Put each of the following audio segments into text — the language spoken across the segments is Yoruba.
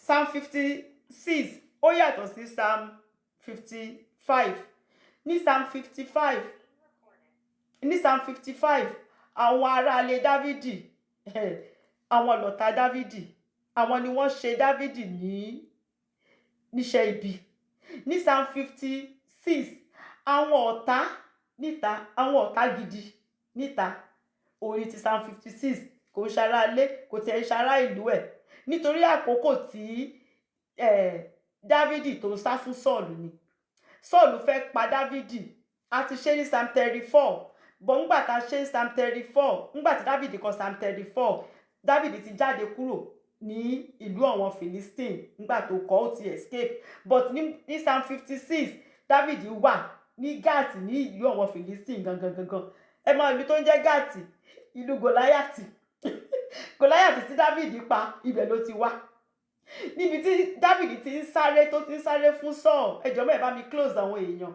Psalm 56 ó yàtọ̀ sí Psalm 55. Ní Psalm 55 ní Psalm 55 àwọn aráalé Dávìdì àwọn lọ̀tá Dávìdì àwọn ni wọ́n ṣe Dávìdì níṣẹ́ ibi. Ní Psalm 56 àwọn ọ̀tá níta àwọn ọ̀tá gidi níta. Orin ti Psalm 56 kò ń ṣará ilé kò tiẹ̀ ń ṣará ìlú ẹ̀ nítorí àkókò tí Dávìdì tó ń sá fún Sọ́ọ̀lù ni. Sọ́ọ̀lù fẹ́ pa Dávìdì a ti ṣe ní Psalm 34 bọ̀ ńgbà tá a ṣe ní Psalm 34 ńgbà tí Dávìdì kọ Psalm 34 Dávìdì ti jáde kúrò ní ìlú àwọn Philistine ńgbà tó kọ ó ti escape but ní Psalm 56 Dávìdì wà ní Gáàtì ní ìlú àwọn Philistine gangan. Ẹ mọ ìlú tó ń jẹ́ Gáàtì ìlú Gòláyàtì Gòláyàtì tí Dávìdì pa ibẹ̀ ló ti wá. Níbi tí Dávìdì ti ń sáré tó ti ń sáré fún Sọ́ọ̀ ẹ jọ̀ọ́ ẹ bá mi close àwọn èèyàn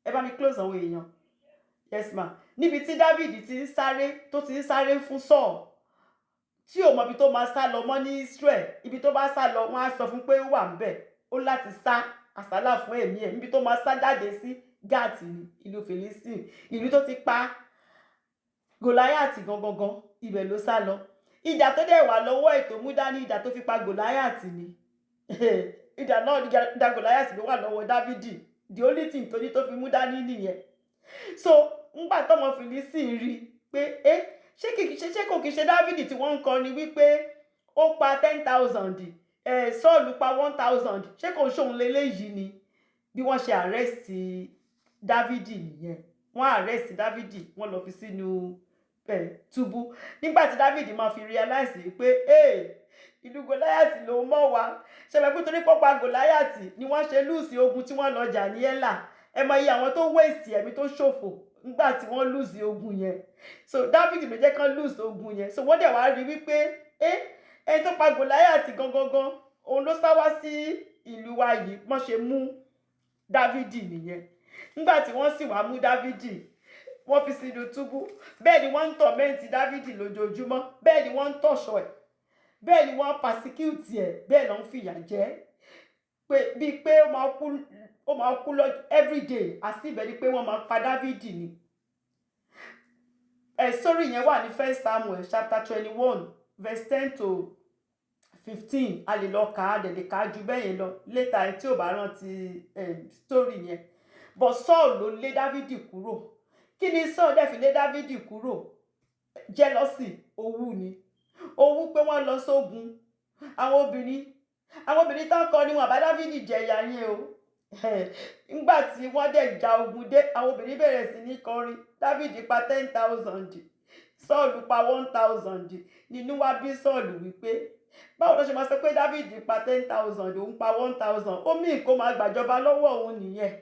ẹ bá mi close àwọn èèyàn yes ma. Níbi tí Dávìdì ti ń sáré tó ti ń sáré fún Sọ́ọ̀ tí ò mọ ibi tó máa sá lọ mọ́ ní Israel ibi tó bá sá lọ wọ́n á sọ fún pé ó wà ńbẹ̀ ó láti sá àsálà fún ẹ̀mí ẹ̀ níbi tó máa sá jáde sí Gáàtì ìlú Philistine ìlú tó ti pa Gòláyàtì gangan ibẹ̀ ló sá lọ. Idà tó dẹ̀ wà lọ́wọ́ ẹ̀ tó mú dání idà tó fi pa Gòláyàtì ni idà náà idà Gòláyàtì ló wà lọ́wọ́ Dávìdì the only thing tó ní tó fi mú dání nìyẹn. So ńgbà tọ́mọ Philistine rí pé ṣé kò kìí ṣe Dávìdì tí wọ́n ń kọ ni wípé ó pa 10,000 Sọ́ọ̀lù pa 1,000 ṣé kò ṣóun leléyìí ni bí wọ́n ṣe arrest Dávìdì nìyẹn. Wọ́n arrest Dávìdì wọ́n lọ fi sínú túbú. Nígbà tí Dávìdì máa fi realize pé ìlú Gòláyàtì ló mọ̀ wá ṣẹlẹ̀ pé torí pọ́pá Gòláyàtì ni wọ́n ṣe lùsì ogun tí wọ́n lọ jà ní Ẹ́là. Ẹ mọ iye àwọn tó waste ẹ̀mí tó ṣòfò nígbà tí wọ́n lùsì ogun yẹn. So Dávìdì ló jẹ́ kán lùsì ogun yẹn. So wọ́n dẹ̀ wá rí wípé ẹni tó pa Gòláyàtì gangan òun ló sá wá sí ìlú wa yìí wọ́n ṣe mú Dávìdì nìyẹn. Nígbà tí wọ́n sì wá mú Dávìdì wọ́n fi sínú túbú bẹ́ẹ̀ ni wọ́n ń tọ̀mẹ́ǹtì Dávìdì lójoojúmọ́ bẹ́ẹ̀ ni wọ́n ń tọ̀ṣọ́ ẹ̀ bẹ́ẹ̀ ni wọ́n persecute ẹ̀ bẹ́ẹ̀ ló ń fìyà jẹ pé bíi pé ó máa kú lọ everyday àti ibẹ̀ ni pé wọ́n máa pa Dávìdì ni. Sórí yẹn wà ní 1 Samuel chapter 21 verse 10 to 15 a lè lọ kà á dẹ̀ lè kà á ju bẹ́ẹ̀ yẹn lọ later tí ò bá rántí story yẹn. But Saul ló lé Dávìdì kúrò. Kí ni Saul dẹ̀ fi lé Dávìdì kúrò? Jealousy owú ni owú pé wọ́n lọ sógun àwọn obìnrin tán kọ ni wọn bá Dávìdì jẹ̀yà yẹn o. Nígbà tí wọ́n dẹ̀ ja ogun dé àwọn obìnrin bẹ̀rẹ̀ sí ní kọrin Dávìdì pa 10,000 Saul pa 1,000 nínú wá bí Saul wípé báwo ló ṣe máa sọ pé Dávìdì pa 10,000 òun pa 1,000 ó mì kó máa gbàjọba lọ́wọ́ òun nìyẹn.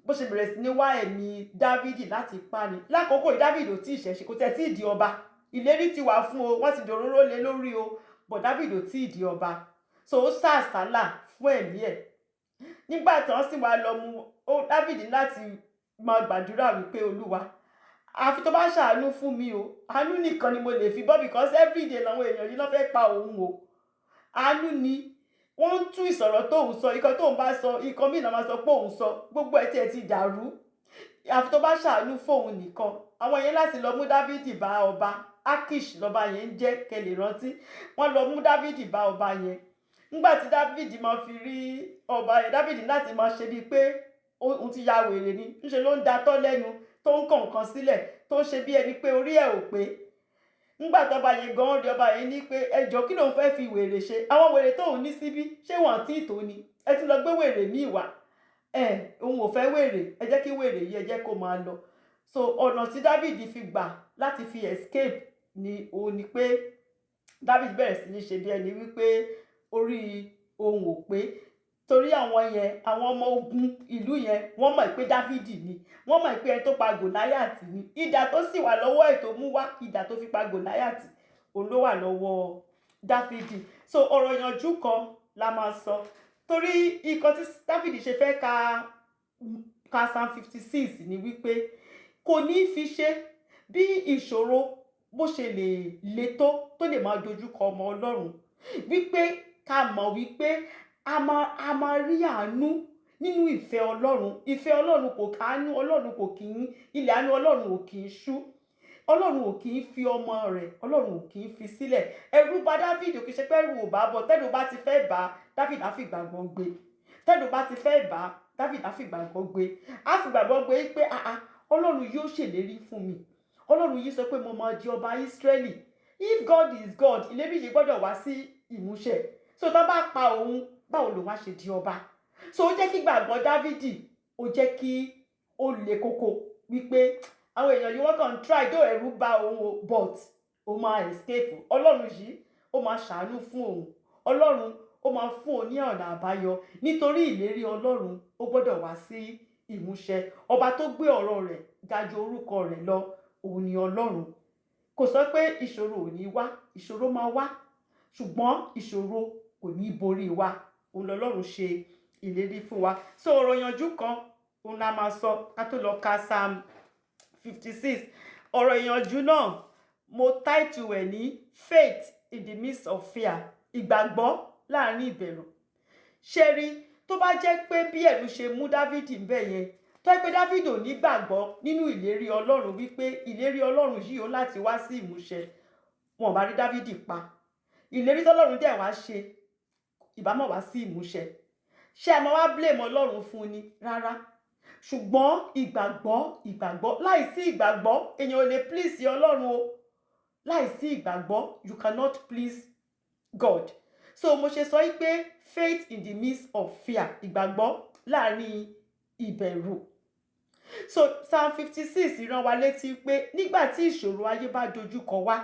Bó ṣe bẹ̀rẹ̀ sí ní wá ẹ̀mí Dávìdì láti pa ni. Lákòókò Dávìdì ò tí ì ṣẹ̀ṣẹ̀ kò tẹ̀ tí ì di ọba ìlérí ti wà fún o wọ́n ti dòróró lé lórí o but Dávìdì ò tí ì di ọba so ó sá àsálà fún ẹ̀mí ẹ̀. Nígbà tí wọ́n sì wá lọ mú Dávìdì láti máa gbàdúrà wípé Olúwa àfi tó bá ṣàánú fún mi o àánú nìkan ni mo lè fi bọ́ because everyday làwọn èèyàn yìí ló fẹ́ pa òun o àánú ni wọ́n ń tú ìsọ̀rọ̀ tóun sọ ikọ̀ tóun bá sọ ikọ̀ mìíràn máa sọ pé òun sọ gbogbo ẹ̀ tí ẹ ti dàrú àfi tó bá ṣàánú fóun nìkan. Àwọn yẹn láti lọ mú Dávìdì bá ọba Akish lọ́ba yẹn ń jẹ́ kẹ́ lè rántí wọ́n lọ mú Dávìdì bá ọba yẹn. Nígbà tí Dávìdì máa fi rí ọba yẹn Dávìdì láti máa ṣe bíi pé òun ti ya wèrè ni ńṣe ló ń datọ́ lẹ́nu tó ń kàn kan sílẹ̀ tó ń ṣe bí ẹni pé orí ẹ̀ ò pé. Nígbà tọ́ba yẹn gan rí ọba yẹn ní pé ẹjọ́ kí lòun fẹ́ fi wèrè ṣe àwọn wèrè tóun ní síbí ṣé wọ́n tí ì tó ni ẹ ti lọ gbé wèrè míì wá òun ò fẹ́ wèrè ẹ jẹ́ kí wèrè yìí ẹ jẹ́ kó máa lọ. So ọ̀nà tí Dávìdì fi gbà láti fi escape ni òun ni pé Dávìdì bẹ̀rẹ̀ sí ní ṣe bí ẹni wípé orí òun ò pé torí àwọn yẹn àwọn ọmọ ogun ìlú yẹn wọ́n mọ̀ pé Dávìdì ni wọ́n mọ̀ pé ẹni tó pa Gòláyàtì ni idà tó sì wà lọ́wọ́ ẹ̀ tó mú wá idà tó fi pa Gòláyàtì òun ló wà lọ́wọ́ Dávìdì. So ọ̀rọ̀ yanjú kan la máa sọ torí ikọ̀ tí Dávìdì ṣe fẹ́ ka Psalm 56 ni wípé kò ní fi ṣe bí ìṣòro bó ṣe lè le tó lè máa dojúkọ ọmọ Ọlọ́run wípé ká mọ̀ wípé a máa rí àánú nínú ìfẹ́ Ọlọ́run kò kánú, Ọlọ́run kò kì í, ilẹ̀ àánú Ọlọ́run ò kì í ṣú, Ọlọ́run ò kì í fi ọmọ rẹ̀, Ọlọ́run ò kì í fi sílẹ̀. Ẹ̀rù bà Dáfídì, kì í ṣe pé ẹ̀rù ò bá bọ̀, tẹ́rù bá ti fẹ́ bà Dáfídì á fi ìgbàgbọ́ gbé, tẹ́rù bá ti fẹ́ bà Dáfídì á fi ìgbàgbọ́ gbé, á fi ìgbàgbọ́ gbé pé Ọlọ́run yóò ṣèlérí fún mi, Ọlọ́run yìí sọ pé mo máa di ọba Ísírẹ́lì. If God is God, ìlérí yìí gbọ́dọ̀ wá sí ìmúṣẹ. So tó bá pa òun, báwo ló wá ṣe di ọba? So ó jẹ́ kí ìgbàgbọ́ Dáfídì, ó jẹ́ kí ó le koko wípé àwọn èèyàn yìí wọ́n kàn try, tó ẹ̀rù bà òun o, but ó máa escape. Ọlọ́run yìí ó máa ṣàánú fún òun, Ọlọ́run ó máa fún òun ní ọ̀nà àbáyọ, nítorí ìlérí Ọlọ́run ó gbọ́dọ̀ wá sí ìmúṣẹ. Ọba tó gbé ọ̀rọ̀ rẹ̀ ga ju orúkọ rẹ̀ lọ, òun ni Ọlọ́run. Kò sọ pé ìṣòro ò ní wá, ìṣòro máa wá, ṣùgbọ́n ìṣòro kò ní borí wa. Òun lọ́lọ́run ṣe ìlérí fún wa. So ọ̀rọ̀ ìyànjú kan òun la máa sọ ká tó lọ ka Psalm 56. Ọ̀rọ̀ ìyànjú náà mo title ẹ̀ ní Faith in the midst of fear. Ìgbàgbọ́ láàrin ìbẹ̀rù. Ṣé rí, tó bá jẹ́ pé bí ẹ̀rù ṣe mú Dáfídì ńbẹ̀ yẹn, tó jẹ́ pé Dáfídì ò ní gbàgbọ́ nínú ìlérí Ọlọ́run wípé ìlérí Ọlọ́run yìí ó láti wá sí ìmúṣẹ, wọn bá rí Dáfídì pa. Ìlérí tọ́lọ́run dẹ̀ wá ṣe, ìbámọ̀ wá sí ìmúṣẹ. Ṣé a máa wá blame Ọlọ́run fún ni? Rárá. Ṣùgbọ́n ìgbàgbọ́, láìsí ìgbàgbọ́ èèyàn ò lè please Ọlọ́run o. Láìsí ìgbàgbọ́, you cannot please God. So mo ṣe sọ pé faith in the midst of fear, ìgbàgbọ́ láàrin ìbẹ̀rù. So Psalm 56 rán wa létí pé nígbà tí ìṣòro ayé bá dojú kọ wá,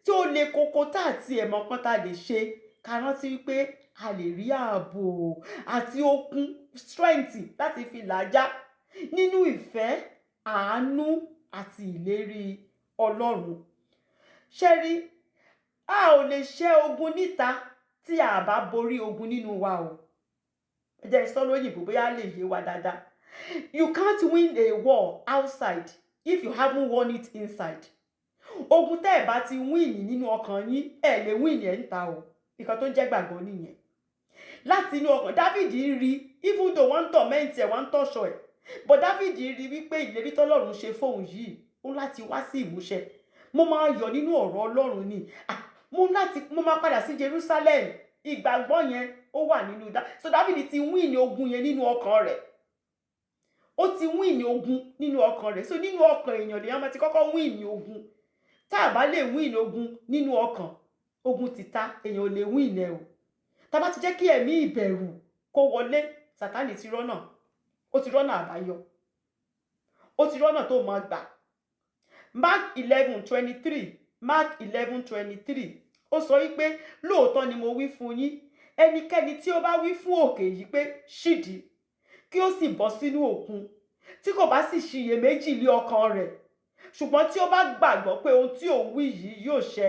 tí ó le koko tá àti ẹ̀mọ́ kan tá lè ṣe, ká rántí wípé a lè rí ààbò àti okun, strength láti fi làjà nínú ìfẹ́, àánú àti ìlérí Ọlọ́run. Ṣé rí, a ò lè ṣẹ́ ogun níta tí a bá borí ogun nínú wa o. Ẹ jẹ́ sọ lóyìnbó bóyá lè yé wa dáadáa. You can't win a war outside if you haven't won it inside. Ogun tẹ́ ẹ bá ti win nínú ọkàn yín, ẹ lè win ẹ̀ níta o. Nǹkan tó jẹ́ gbàgbọ́ nìyẹn. Láti inú ọkàn Dáfídì rí, even though wọ́n torment ẹ̀, wọ́n tọ̀ṣọ̀ ẹ̀, but Dáfídì rí wípé ìlérí tọ́lọ́run ṣe fóun yìí ó láti wá sí ìmúṣẹ. Mo máa yọ̀ nínú ọ̀rọ̀ Ọlọ́run ni. Mo máa padà sí Jerusalem. Ìgbàgbọ́ yẹn ó wà nínú so Dáfídì ti win ogun yẹn nínú ọkàn rẹ̀. Ó ti win ogun nínú ọkàn rẹ̀. So nínú ọkàn èèyàn lèèyàn máa ti kọ́kọ́ win ogun. Tá a bá lè win ogun nínú ọkàn, ogun ti ta, èèyàn ò lè win ẹ̀ o. Tá bá ti jẹ́ kí ẹ̀mí ìbẹ̀rù kó wọlé, Sátánì ti rọ́nà. Ó ti rọ́nà àbáyọ. Ó ti rọ́nà tó máa gbà. Mark 11:23. Mark 11:23. Ó sọ wípé lóòótọ́ ni mo wí fún yín, ẹnikẹ́ni tí ó bá wí fún òkè yìí pé ṣídìí, kí ó sì bọ́ sínú òkun, tí kò bá sì ṣiyèméjì lé ọkàn rẹ̀, ṣùgbọ́n tí ó bá gbàgbọ́ pé ohun tí òun wí yìí yóò ṣẹ,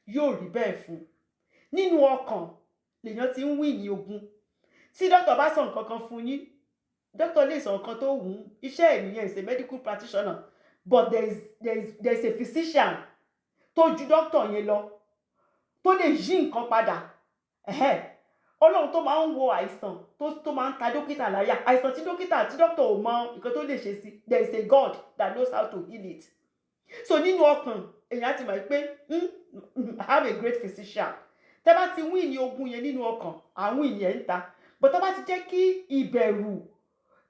yóò rí bẹ́ẹ̀ fún. Nínú ọkàn lèèyàn ti ń wí ní ogun. Tí dókítà bá sọ nǹkan kan fún yín, dókítà lè sọ nǹkan tó wù ú. Iṣẹ́ ènìyàn is a medical practitioner, but there is a physician tó ju dókítà yẹn lọ, tó lè yí nǹkan padà. Ọlọ́run tó máa ń wo àìsàn, tó máa ń ta dókítà láyà. Àìsàn tí dókítà ò mọ nǹkan tó lè ṣe sí, there is a God that knows how to heal it. So nínú ọkàn èèyàn ti mọ̀ pé I have a great physician. Tẹ́ bá ti win ní ogun yẹn nínú ọkàn, àwọn ìyẹn ń ta. But tẹ́ bá ti jẹ́ kí ìbẹ̀rù,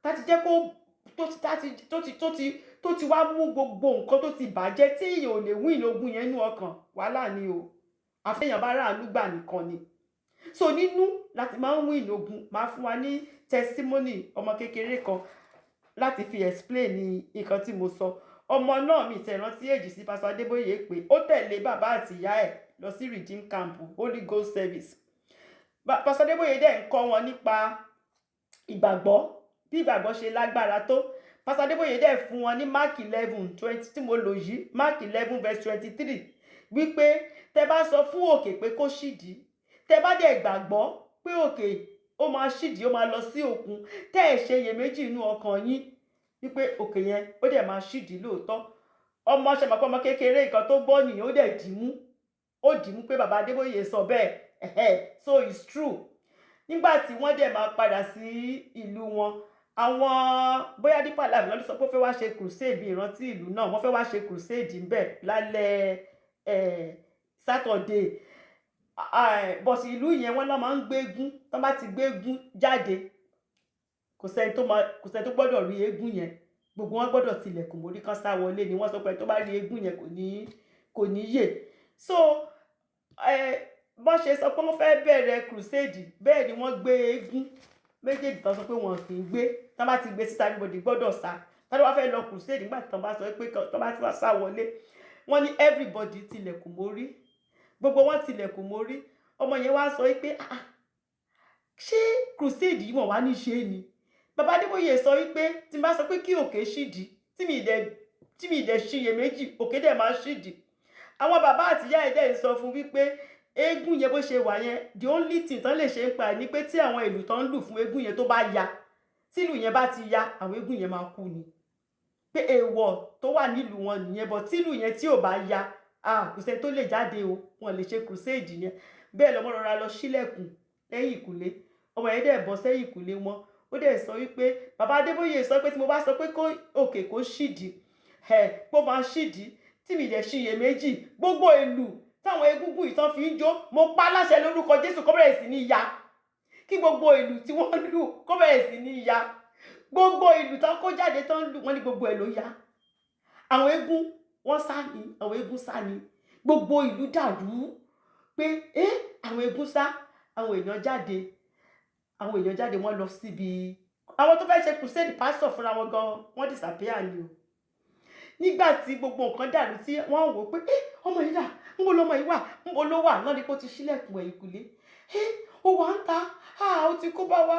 tá ti jẹ́ kó tó ti wá mú gbogbo nǹkan tó ti bàjẹ́, tí èèyàn ò lè win ogun yẹn nínú ọkàn, wàhálà ni o. Àfẹ́yàn bá rà àlúgbà nìkan ni. So nínú láti máa ń win ogun. Máa fún wa ní testimony ọmọ kékeré kan láti fi explain ní nǹkan tí mo sọ. Ọmọ náà mi tẹ̀ rántí èjì sí Pastor Adébóyè pé ó tẹ̀lé bàbá àti ìyá ẹ̀ lọ sí Redeem Camp Holy Ghost Service. Pastor Adébóyè dẹ̀ ń kọ́ wọn nípa ìgbàgbọ́, bí ìgbàgbọ́ ṣe lágbára tó. Pastor Adébóyè dẹ̀ fún wọn ní Mark 11:20 tí mo lò yìí, Mark 11:23, wípé tẹ́ bá sọ fún òkè pé kó ṣídìí, tẹ́ bá dẹ̀ gbàgbọ́ pé òkè ó máa ṣídìí, ó máa lọ sí òkun, tẹ́ ẹ̀ ṣe iyèméjì inú ọkàn yín wípé òkè yẹn ó dẹ̀ máa ṣídìí lóòótọ́. Ọmọ kékeré nǹkan tó gbọ́ nìyẹn, ó dẹ̀ dìímú pé bàbá Adébóyè sọ bẹ́ẹ̀, so it's true. Nígbà tí wọ́n dẹ̀ máa padà sí ìlú wọn, àwọn bóyá Deeper Life lọ́dún sọ pé ó fẹ́ wá ṣe crusade ìrántí ìlú náà, wọ́n fẹ́ wá ṣe crusade ńbẹ̀ lálẹ́ Saturday. Bọ̀sì ìlú yẹn wọ́n náà máa ń gbé eégún, tó bá ti gbé eégún jáde kò sẹ́ni tó gbọ́dọ̀ rí eégún yẹn, gbogbo wọn gbọ́dọ̀ tilẹ̀kùn mórí kan sá wọlé ni wọ́n sọ pé tó bá rí eégún yẹn kò ní yè. So bọ́n ṣe sọ pé wọ́n fẹ́ bẹ̀rẹ̀ crusade, bẹ́ẹ̀ ni wọ́n gbé eégún méjèèjì tó sọ pé wọn kì í gbé, tó bá ti gbé síta everybody gbọ́dọ̀ sá. Tó bá fẹ́ lọ crusade nígbà tí tó bá sọ pé tó bá ti wá sá wọlé, wọ́n ní everybody tilẹ̀kùn mórí, gbogbo wọn tilẹ̀kùn mórí. Ọmọ yẹn wá sọ pé ṣé crusade yìí wọ́n wá ní ṣe ni? Bàbá Adébóyè sọ wípé tí n bá sọ pé kí òkè ṣídìí, tí mi dẹ̀ ṣiyèméjì, òkè dẹ̀ máa ṣídìí. Àwọn bàbá àtìyá ẹ̀ dẹ̀ sọ fún wípé eégún yẹn bó ṣe wà yẹn, the only thing tán lè ṣe ń pa ni pé tí àwọn ìlù tán ń lù fún eégún yẹn tó bá ya, tí ìlù yẹn bá ti ya, àwọn eégún yẹn máa kú ni. Pé èèwọ̀ tó wà nílùú wọn nìyẹn, bọ̀ tí ìlù yẹn tí ò bá ya, kò sẹ́ni tó lè jáde o, wọn lè ṣe crusade yẹn. Bẹ́ẹ̀ lọ́mọ rọra lọ sílẹ̀kùn lẹ́yìn ìkùlé, ọmọ yẹn dẹ̀ bọ́ sẹ́yìn ìkùlé wọn, ó dẹ̀ sọ wípé bàbá Adébóyè sọ pé tí mo bá sọ pé òkè kó ṣídìí, kó máa ṣídìí, tí mi dẹ̀ ṣiyèméjì, gbogbo ìlù táwọn egúngún ìtàn fi ń jó, mo pa láṣẹ lórúkọ Jésù kó bẹ̀rẹ̀ sí ní ya. Kí gbogbo ìlù tí wọ́n lù kó bẹ̀rẹ̀ sí ní ya. Gbogbo ìlù tán kó jáde tán lù, wọ́n ní gbogbo ẹ̀ ló ya. Àwọn eégún wọ́n sá ni, àwọn eégún sá ni, gbogbo ìlú dàrú pé àwọn eégún sá, àwọn èèyàn jáde wọ́n lọ síbi àwọn tó fẹ́ ṣe crusade pastor fúnra wọn gan, wọ́n disappear ni o. Nígbà tí gbogbo nǹkan dàrú tí wọ́n wò pé ọmọ yìí dà, ńbo lọmọ yìí wà, ńbo ló wà, náà ni kó ti ṣílẹ̀kùn ẹ̀yìnkùlé. Ó wà ń ta, ó ti kó bá wa,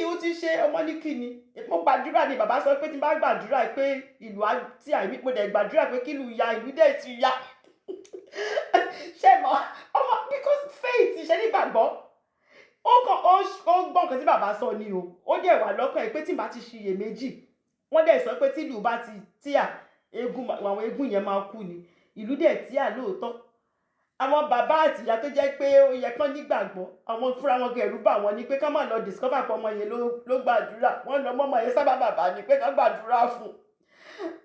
ó ti ṣe ọmọ ní kíni. Mo gbàdúrà ni bàbá sọ pé tí n bá gbàdúrà pé ìlú àti àìmí, mo dẹ̀ gbàdúrà pé kí ìlú ya, ìlú dẹ̀ ti ya. Ṣé mọ̀ ọmọ, because faith ṣe nígbàgbọ́. Ó gbọ́ nǹkan tí bàbá sọ ni o, ó dẹ̀ wà lọ́kàn ẹ̀ pé tí n bá ti ṣiyèméjì, wọ́n dẹ̀ sọ pé tí ìlú bá ti tíà, àwọn eégún yẹn máa kú ni. Ìlú dẹ̀ tíà lóòótọ́. Àwọn bàbá àtìyá tó jẹ́ pé ó yẹ kán nígbàgbọ́, àwọn fúnra wọn gẹ̀rú bà wọ́n ní pé ká má lọ discover pé ọmọ yẹn ló gbàdúrà, wọ́n lọ mọ́ ọmọ yẹn sábà bàbá ní pé ká gbàdúrà fún.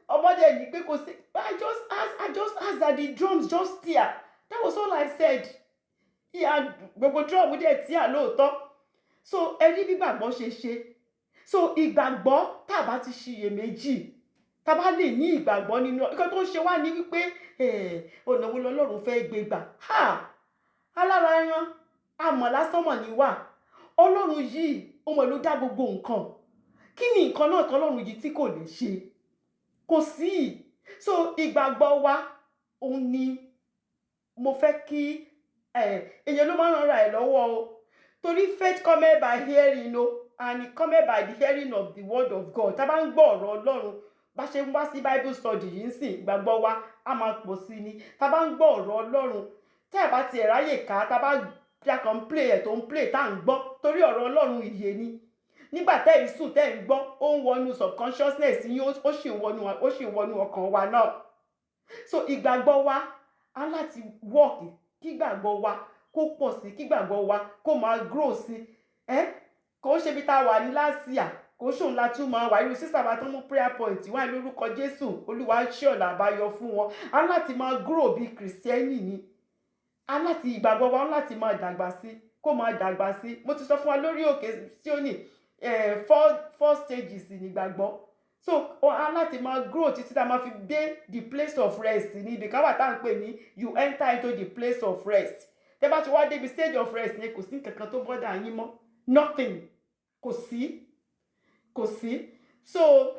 Ọmọdé ní pé kò sí, I just asked that the drums just tear, that was all I said. Gbogbo drum dẹ̀ tíà lóòótọ́. So ẹni bí gbàgbọ́ ṣe ṣe. So ìgbàgbọ́ tá bá ti ṣiyèméjì, tá bá lè ní ìgbàgbọ́ nínú nǹkan tó ń ṣe wá ní wípé ọ̀nà wo lọ́lọ́run fẹ́ gbé gbà. Alára ẹran àmọ̀ lásán mọ̀ ní wà. Ọlọ́run yìí ó mọ̀ ló dá gbogbo nǹkan. Kí ni nǹkan náà tọ́lọ́run yìí tí kò lè ṣe? Kò sí. So ìgbàgbọ́ wa òun ni mo fẹ́ kí èèyàn ló máa ń ràn ẹ́ lọ́wọ́ o. Torí faith cometh by hearing, and it cometh by the hearing of the word of God. Tá bá ń gbọ́ ọ̀rọ̀ Ọlọ́run, bá ṣe ń wá sí Bible study yìí ń sìn, ìgbàgbọ́ wa á máa pọ̀ sí ni. Tá bá ń gbọ́ ọ̀rọ̀ Ọlọ́run, tá ẹ̀ bá ti ráyè ká, tá bá kàn play ẹ̀ tó ń play tá ń gbọ́, torí ọ̀rọ̀ Ọlọ́run ìyè ni. Nígbà tẹ́ ẹ̀ sùn tẹ́ ẹ̀ ń gbọ́, ó ń wọnú subconsciousness yín, ó sì ń wọnú ọkàn wa náà. So ìgbàgbọ́ wa á láti work, kí ìgbàgbọ́ wa kó pọ̀ sí, kí ìgbàgbọ́ wa kó máa grow sí. Kò ṣe bí tá wà ní last year, kò ṣòun la tún máa wà. Irú sísà bá tó mú prayer point wá lórúkọ Jésù, Olúwa ṣe ọ̀nà àbáyọ fún wọn. Á láti máa grow bí Kìrìsìtẹ́nì ni. Á láti ìgbàgbọ́ wa láti máa dàgbà sí, kó máa dàgbà sí. Mo ti sọ fún wa lórí òkè Síónì, 4 stages nígbàgbọ́. So á láti máa grow títí tá máa fi dé the place of rest ní ibi kan wà tá ń pè ní you enter into the place of rest. Tẹ́ bá ti wá débi stage of rest yẹn, kò sí nǹkan tó bọ́dà yín mọ́. Nothing. Kò sí. So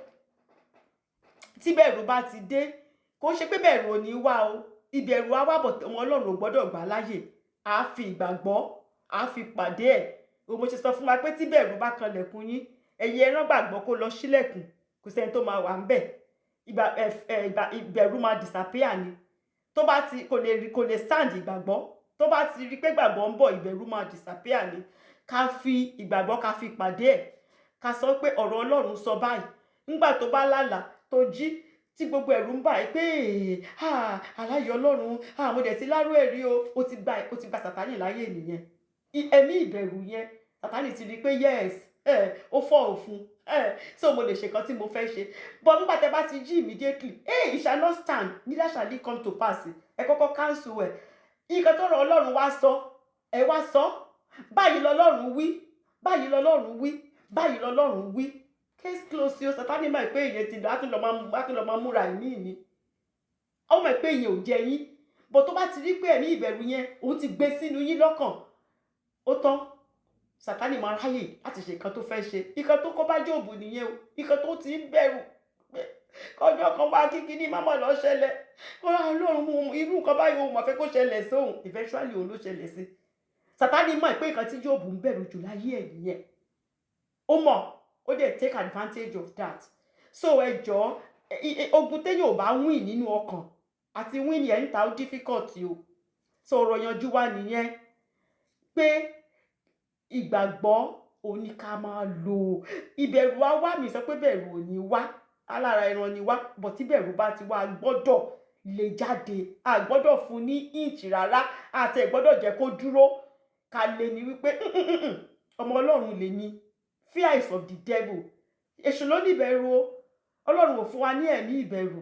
tí bẹ̀rù bá ti dé, kò ṣe pé bẹ̀rù ò ní wá o. Ìbẹ̀rù á wá bọ̀, wọn Ọlọ́run ò gbọ́dọ̀ gbà láyè. Á fi ìgbàgbọ́, á fi pàdé ẹ̀. Mo ṣe sọ fún wa pé tí bẹ̀rù bá kanlẹ̀kùn yín, ẹ̀yin ẹran gbàgbọ́ kó lọ sílẹ̀kùn, kò sẹ́ni tó máa wà ńbẹ̀. Ìbẹ̀rù máa disappear ni. Tó bá ti kò lè stand ìgbàgbọ́. Tó bá ti rí pé gbàgbọ́ ń bọ̀, ìbẹ̀rù máa disappear ni. Ká fi ìgbàgbọ́ ká fi pàdé ẹ̀. Ká sọ pé ọ̀rọ̀ Ọlọ́run sọ báyìí. Nígbà tó bá lálàá tó jí, tí gbogbo ẹ̀rù ń bà ẹ́ pé aláyọ̀ Ọlọ́run, mo dẹ̀ ti lárú ẹ̀rí o, ó ti gba Sátánì láyè nìyẹn. ẹ̀mí ìbẹ̀rù yẹn Sátánì ti rí pé yes ó fọ́ òfun so mo lè ṣe nǹkan tí mo fẹ́ ṣe but nígbà tẹ́ bá ti jí immediately it shall not stand neither shall it come to pass ẹ kọ́kọ́ cancel ẹ̀ nǹkan tó rọ Ọlọ́run wá sọ ẹ wá sọ báyìí lọ́lọ́run wí báyìí lọ́lọ́run wí báyìí lọ́lọ́run wí case close yo Sátánì mọ̀ pé ìyẹn ti dá á tún lọ máa múra ìní ìní ó mọ̀ pé ìyẹn ò jẹ yín bó tó bá ti rí pé ẹ̀mí ìbẹ̀rù yẹn òun ti gbé sínú yín lọ́kàn ó tán Sátánì máa ráyè láti ṣe nǹkan tó fẹ́ ṣe nǹkan tó kọ́ bá Jóòbù nìyẹn o nǹkan tó ti ń bẹ̀rù kọjọ́ kan bá kíkí ní mámọ́ lọ ṣẹlẹ̀ Ọlọ́run mú irú nǹkan báyìí òun mọ̀ fẹ́ kó ṣẹlẹ̀ sóhun eventually òun ló ṣẹlẹ̀ sí Sátánì mọ̀ pé nǹkan tí Jóòbù ń bẹ̀rù jù láyé ẹ̀ nìyẹn ó mọ̀ ó dẹ̀ take advantage of that so ẹ jọ̀ọ́ ogun téèyàn ò bá win nínú ọkàn àti win yẹn ń ta ó difficult o so ọ̀rọ̀ yanjú wa nìyẹn pé ìgbàgbọ́ òní ká máa lò ìbẹ̀rù wa wá mi sọ pé bẹ̀rù ò ní wá alára ẹran ni wá bọ̀ tí bẹ̀rù bá ti wá gbọ́dọ̀ lè jáde a gbọ́dọ̀ fún ní inch rárá àti ẹ̀ gbọ́dọ̀ jẹ́ kó dúró ká lè ní wípé ọmọ Ọlọ́run lè ní fear is of the devil èṣù ló ní ìbẹ̀rù o Ọlọ́run ò fún wa ní ẹ̀mí ìbẹ̀rù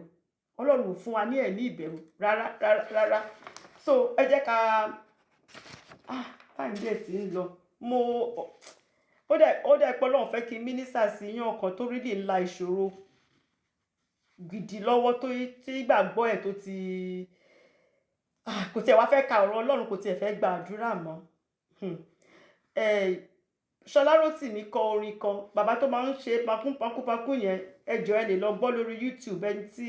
Ọlọ́run ò fún wa ní ẹ̀mí ìbẹ̀rù rárá so ẹ jẹ́ ká time díẹ̀ tí ń lọ mo ó dẹ̀ pé Ọlọ́run fẹ́ kí mínísà sí yàn ọkàn tó rí ńlá ìṣòro gidi lọ́wọ́ tó tí gbàgbọ́ ẹ̀ tó ti kò tiẹ̀ wá fẹ́ ka ọ̀rọ̀ Ọlọ́run kò tiẹ̀ fẹ́ gba àdúrà mọ́ Ṣọlá Rótìmí kọ orin kan bàbá tó máa ń ṣe pakúpakú yẹn ẹ jọ̀ọ́ ẹ lè lọ gbọ́ lórí YouTube ẹni tí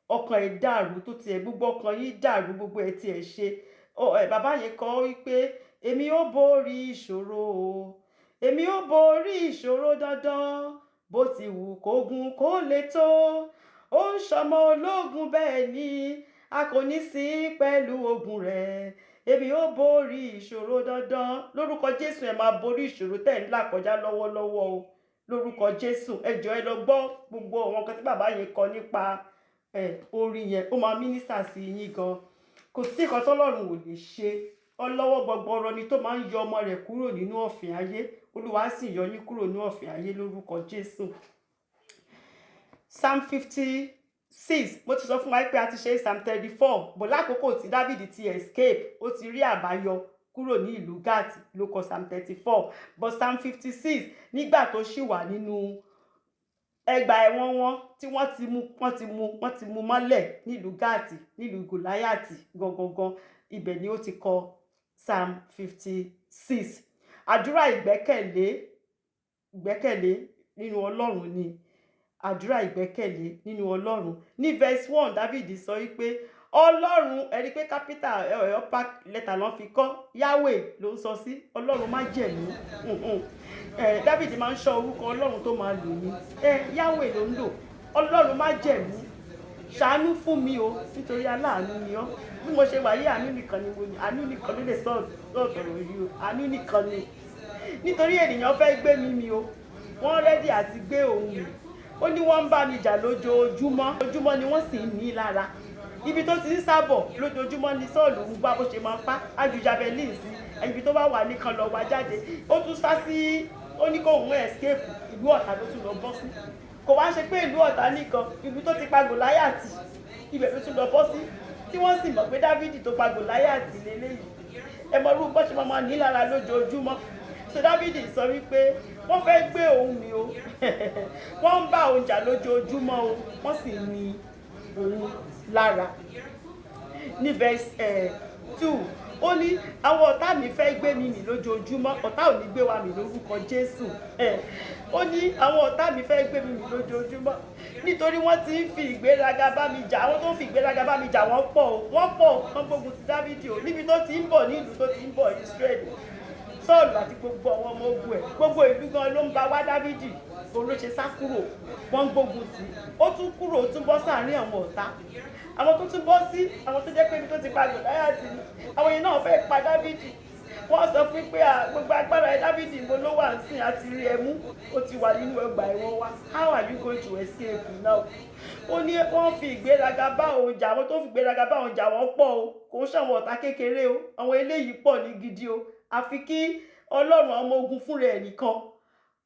ọkàn ẹ̀ dàrú tó tiẹ̀ gbogbo ọkàn yìí dàrú gbogbo ẹ̀ tiẹ̀ ṣe bàbá yẹn kọ wípé èmi ó borí ìṣòro o èmi ó borí ìṣòro dandan bó ti wù kógun kó le tó ó ń ṣọmọ ológun bẹ́ẹ̀ ni a kò ní sí pẹ̀lú ogun rẹ̀ èmi ó borí ìṣòro dandan lórúkọ Jésù ẹ máa borí ìṣòro tẹ̀ ń là kọjá lọ́wọ́lọ́wọ́ o lórúkọ Jésù ẹ jọ̀ọ́ ẹ lọ gbọ́ gbogbo àwọn kan tí bàbá yẹn kọ nípa orin yẹn ó máa mínísà sí yín gan kò sí nǹkan tọ́lọ́run ò lè ṣe ọlọ́wọ́ gbọgbọrọ ni tó máa ń yọ ọmọ rẹ̀ kúrò nínú ọ̀fìn ayé Olúwa sì yọ yín kúrò nínú ọ̀fìn ayé lórúkọ Jésù. Psalm 56 mo ti sọ fún wa pé a ti ṣe Psalm 34 bó lákòókò tí David ti escape ó ti rí àbáyọ kúrò ní ìlú Gáàtì ló kọ Psalm 34 but Psalm 56 nígbà tó ṣì wà nínú ẹgbà ẹ̀wọ̀n wọn tí wọ́n ti mú mọ́lẹ̀ nílùú Gáàtì nílùú Gòláyàtì gangan ibẹ̀ ni ó ti kọ Psalm 56 àdúrà ìgbẹ́kẹ̀lé nínú Ọlọ́run ni àdúrà ìgbẹ́kẹ̀lé nínú Ọlọ́run ní verse 1 David sọ wípé Ọlọ́run ẹni pé capital upper letter ló fi kọ Yahweh ló ń sọ sí Ọlọ́run má jẹ̀mú David máa ń sọ orúkọ Ọlọ́run tó máa lò ní Yahweh ló ń lò Ọlọ́run má jẹ̀mú ṣàánú fún mi o nítorí aláàánú ni ọ́ bí mo ṣe wà yí àánú nìkan ni mo ní àánú nìkan ló lè sọ̀rọ̀ yìí o àánú nìkan ni nítorí ènìyàn fẹ́ gbé mi o wọ́n rẹ́dí àti gbé òun mi ó ní wọ́n ń bá mi jà lójoojúmọ́ ni wọ́n sì ń ní lára ibi tó ti ń sábọ̀ lójoojúmọ́ ni Sọ́ọ̀lù ń gbá bó ṣe máa pa ajujabelin sí ibi tó bá wà nìkan lọ wá jáde ó tún sá sí ó ní kóun escape ìlú Ọ̀tá ló tún lọ bọ́ sí kò wá ṣe pé ìlú Ọ̀tá nìkan ibi tó ti pa Gòláyàtì ibẹ̀ ló tún lọ bọ́ sí tí wọ́n sì mọ̀ pé Dávìdì tó pa Gòláyàtì lélẹ́yìí ẹ mọ irú bó ṣe máa ní lára lójoojúmọ́ so Dávìdì sọ wípé wọ́n fẹ́ gbé òun mi o wọ́n ń bá òun jà lójoojúmọ́ o wọ́n sì ní òun lára ní verse 2 ó ní àwọn ọ̀tá mi fẹ́ gbé mi mì lójoojúmọ́ ọ̀tá ò ní gbé wa mì lórúkọ Jésù ó ní àwọn ọ̀tá mi fẹ́ gbé mi mì lójoojúmọ́ nítorí wọ́n ti ń fi ìgbéraga bá mi jà àwọn tó ń fi ìgbéraga bá mi jà wọ́n pọ̀ wọ́n gbógun ti Dávìdì o níbi tó ti ń bọ̀ ní ìlú tó ti ń bọ̀ Ísírẹ́lì Sọ́ọ̀lù àti gbogbo àwọn ọmọ ogun ẹ̀ gbogbo ìlú gan ló ń bá wá Dávìdì òun ló ṣe sá kúrò wọ́n ń gbógun tì ó tún kúrò ó tún bọ́ sáàárín àwọn ọ̀tá àwọn tó tún bọ́ sí àwọn tó jẹ́ pé ibi tó ti pa Gòláyàtì ni àwọn yìí náà fẹ́ pa Dávìdì wọ́n sọ fún pé gbogbo agbára ẹ Dávìdì mo ló wà nísìn àti rí ẹmú ó ti wà nínú ọgbà ẹ̀wọ̀n wa how are you going to escape now ó ní wọ́n fi ìgbéraga bá òun jà àwọn tó fi ìgbéraga bá òun jà wọ́n pọ̀ o kò ń ṣàwọn ọ̀tá kékeré o àwọn eléyìí pọ̀ ní gidi o àfi kí ọlọ́run ọmọ ogun fúnra ẹ̀ nìkan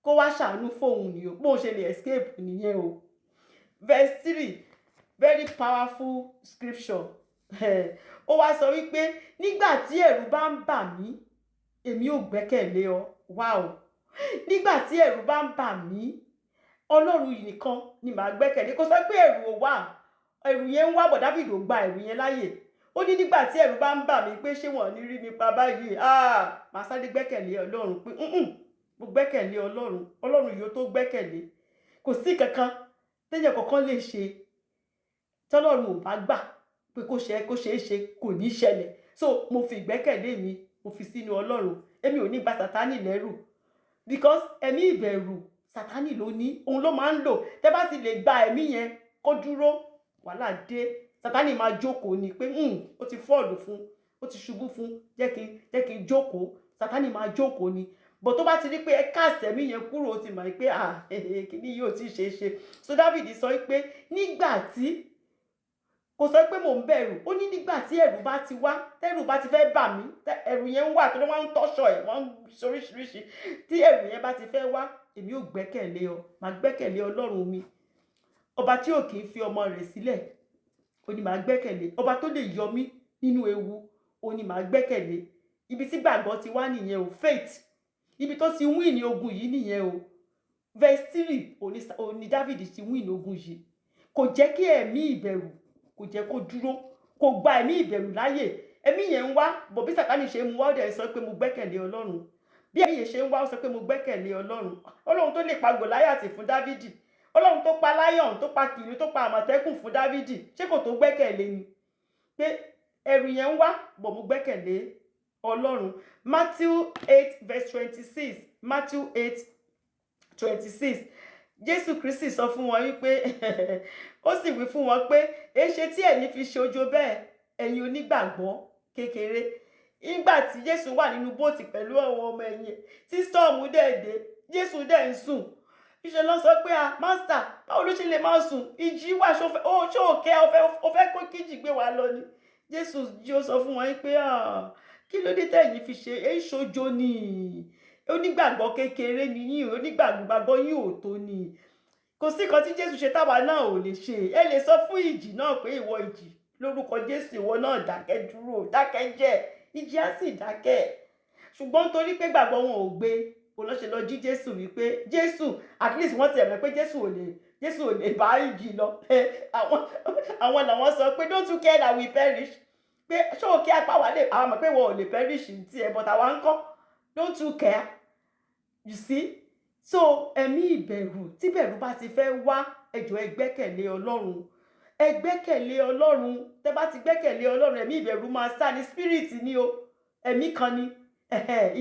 kó wá ṣàánú fóun ni o, bóun ṣe lè escape nìyẹn o. Verse 3, very powerful scripture. Ó wá sọ wípé nígbà tí ẹ̀rù bá ń bà mí èmi ò gbẹ́kẹ̀lé ọ. Wow. Nígbà tí ẹ̀rù bá ń bà mí ọlọ́run yìí nìkan ni màá gbẹ́kẹ̀lé. Kò sọ pé ẹ̀rù ò wà, ẹ̀rù yẹn ń wá, bọ̀ Dáfídì ò gba ẹ̀rù yẹn láyè. Ó ní nígbà tí ẹ̀rù bá ń bà mí pé ṣé wọ́n ní rí mi pa báyìí, màá sáré gbẹ́kẹ̀lé ọlọ́run pé mo gbẹ́kẹ̀lé ọlọ́run, ọlọ́run yìí ó tó gbẹ́kẹ̀lé. Kò sí kankan téèyàn kankan lè ṣe tọ́lọ́run ò bá gbà pé kó ṣeé ṣe kò ní ṣẹlẹ̀. So mo fi ìgbẹ́kẹ̀lé mi mo fi sínú ọlọ́run. Èmi ò ní gba Sátánì lẹ́rù because ẹ̀mí ìbẹ̀rù Sátánì ló ní, òun ló máa ń lò. Tẹ́ bá ti lè gba ẹ̀mí yẹn kó dúró, wàhálà dé. Sátánì máa jókòó ni pé ó ti fọ́ọ̀lù fún, ó ti ṣubú fún, jẹ́ kí n jókòó. Sátánì máa jókòó ni. Bọ̀ tó bá ti rí pé ẹ káàsì ẹ̀mí yẹn kúrò, ó ti mọ̀ pé kíní yóò ti ṣe é ṣe. So Dáfídì sọ pé nígbà tí, kò sọ pé mò ń bẹ̀rù, ó ní nígbà tí ẹ̀rù bá ti wá, tẹ́rù bá ti fẹ́ bà mí, ẹ̀rù yẹn ń wà tó wọ́n ń tọ́ṣọ̀ ẹ̀, wọ́n ń ṣoríṣiríṣi. Tí ẹ̀rù yẹn bá ti fẹ́ wá, èmi ò gbẹ́kẹ̀lé ọ, màá gbẹ́kẹ̀lé ọlọ́run mi. Ọba tí ò kì í fi ọmọ rẹ̀ sílẹ̀, ó ní màá gbẹ́kẹ̀lé. Ọba tó lè yọ mí nínú ewu, ó ní màá gbẹ́kẹ̀lé. Ibi tí gbàgbọ́ ti wá nìyẹn o, faith. Ibi tó ti win ní ogun yìí nìyẹn o. Verse 3 òní Dáfídì ti win ogun yìí. Kò jẹ́ kí ẹ̀mí ìbẹ̀rù kò jẹ́ kó dúró, kò gba ẹ̀mí ìbẹ̀rù láyè. Ẹ̀mí yẹn ń wá, bọ̀ bí Sátánì ṣe mú wá, ó dẹ̀ sọ pé mo gbẹ́kẹ̀lé ọlọ́run. Bí ẹ̀mí yẹn ṣe ń wá, ó sọ pé mo gbẹ́kẹ̀lé ọlọ́run. Ọlọ́run tó lè pa Gòláyátì fún Dáfídì, ọlọ́run tó pa lion, tó pa kìnìún, tó pa àmọ̀tẹ́kùn fún Dáfídì, ṣé kò tó gbẹ́kẹ̀lé ni? Pé ẹ̀rù yẹn ń wá, bọ̀ mo gbẹ́kẹ̀lé ọlọ́run. Matthew 8 verse 26. Matthew 8 26. Jésù Kristi sọ fún wọn wípé ó sì wí fún wọn pé èéṣe tí ẹ̀yin fi ṣe ojo bẹ́ẹ̀, ẹ̀yin onígbàgbọ́ kékeré. Nígbà tí Jésù wà nínú bóòtì pẹ̀lú àwọn ọmọ ẹ̀yìn, tí storm dẹ̀ dé, Jésù dẹ̀ ń sùn. Ìṣe lọ sọ pé master, báwo ló ṣe lè máa sùn? Ìjì wà, ṣó òkè ó fẹ́ kó kíjì gbé wa lọ ni. Jésù jí ó sọ fún wọn pé kí ló dé tẹ̀yin fi ṣe èṣojo ni, onígbàgbọ́ kékeré ni yín, onígbàgbọ́ yín ò tó ni. Kò sí kan tí Jésù ṣe táwa náà ò lè ṣe. Ẹ lè sọ fún ìjì náà pé ìwọ ìjì, lórúkọ Jésù ìwọ náà dákẹ́ dúró, dákẹ́ jẹ́, ìjì á sì dákẹ́. Ṣùgbọ́n nítorí pé gbàgbọ́ wọn ò gbé, ó lọ ṣe lọ jí Jésù wípé Jésù, at least wọ́n ti ẹ̀mọ̀ pé Jésù ò lè bá ìjì lọ. Àwọn làwọn sọ pé don't you care that we perish? Pé ṣé òkè apá wa lè, àwọn mọ̀ pé wọn ò lè perish ní tiẹ̀, but àwa ń kọ́, don't you care? You see? So ẹ̀mí ìbẹ̀rù, tí bẹ̀rù bá ti fẹ́ wá, ẹ jọ̀ọ́ ẹ gbẹ́kẹ̀lé ọlọ́run. Ẹ gbẹ́kẹ̀lé ọlọ́run. Tẹ́ bá ti gbẹ́kẹ̀lé ọlọ́run, ẹ̀mí ìbẹ̀rù máa sá ní, spirit ni o, ẹ̀mí kan ni,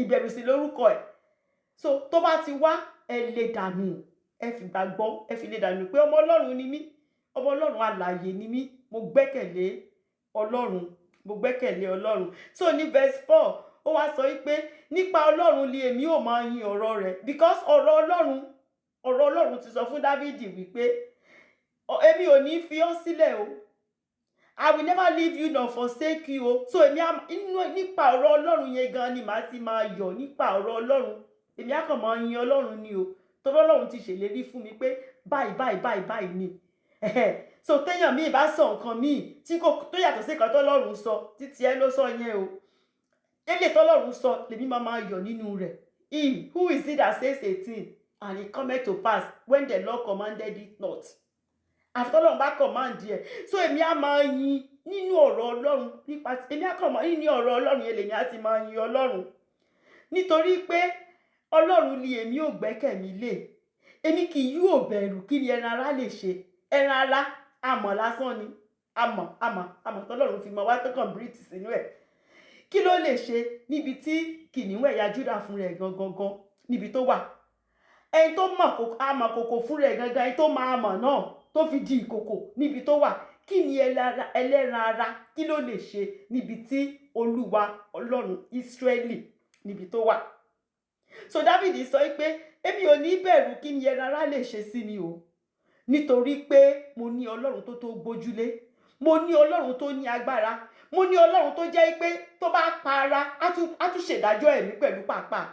ìbẹ̀rù sí lórúkọ ẹ̀. So tó bá ti wá, ẹ lè dànù, ẹ fi gbàgbọ́, ẹ fi lè dànù pé ọmọ ọlọ́run ni mí, ọmọ ọlọ́run alààyè ni mí, mo gbẹ́kẹ̀lé ọlọ́run, mo gbẹ́kẹ̀lé ọlọ́run. So ní verse 4 ó wá sọ wípé nípa ọlọ́run ni èmi ò máa yin ọ̀rọ̀ rẹ̀, because ọ̀rọ̀ ọlọ́run ti sọ fún Dáfídì wípé èmi ò ní fi ọ́ sílẹ̀ o, I will never leave you nor forsake you o. So èmi nípa ọ̀rọ̀ ọlọ́run yẹn gan ni màá ti máa yọ̀. Nípa ọ̀rọ̀ ọlọ́run èmi á kàn máa yin ọlọ́run ni o, torí ọlọ́run ti ṣèlérí fún mi pé báyìí ni. So téèyàn míì bá sọ nǹkan míì tí kò tó yàtọ̀ sí nǹkan tọ́lọ́run sọ, títí ẹ ló sọ yẹn o. Èlé tọ́lọ́run sọ lèmi máa yọ̀ nínú rẹ̀. Who is it that says a thing and it cometh to pass when the Lord commanded it not? Àfitọ́lọ́run bá command ẹ̀. So èmi á máa yin nínú ọ̀rọ̀ ọlọ́run, nípa èmi á kàn máa yin ní ọ̀rọ̀ ọlọ́run yẹn, lèmi á ti máa yin ọlọ́run. Nítorí pé ọlọ́run ni èmi ò gbẹ́kẹ̀mí lé. Èmi kì yóò bẹ̀rù kí ni ẹran ara lè ṣe. Ẹran ara àmọ̀ lásán ni, àmọ̀ tọ́lọ́run fi mọ wá tó kàn bírìtì sínú ẹ̀. Kí ló lè ṣe níbi tí kìnìún ẹ̀yà Júdà fún rẹ̀ gangan níbi tó wà? Ẹni tó mọ̀ àmọ̀kòkò fún rẹ̀ gangan, ẹni tó máa mọ̀ náà tó fi di ìkòkò níbi tó wà. Kí ni ẹlẹ́ran ara kí ló lè ṣe níbi tí Olúwa Ọlọ́run Ísírẹ́lì níbi tó wà? So Dáfídì sọ pé èmi ò ní bẹ̀rù kí ni ẹran ara lè ṣe sí mi o, nítorí pé mo ní Ọlọ́run tó gbójúlé, mo ní Ọlọ́run tó ní agbára, mo ní ọlọ́run tó jẹ́ pé tó bá pa ara á tún ṣèdájọ́ ẹ̀mí pẹ̀lú pàápàá,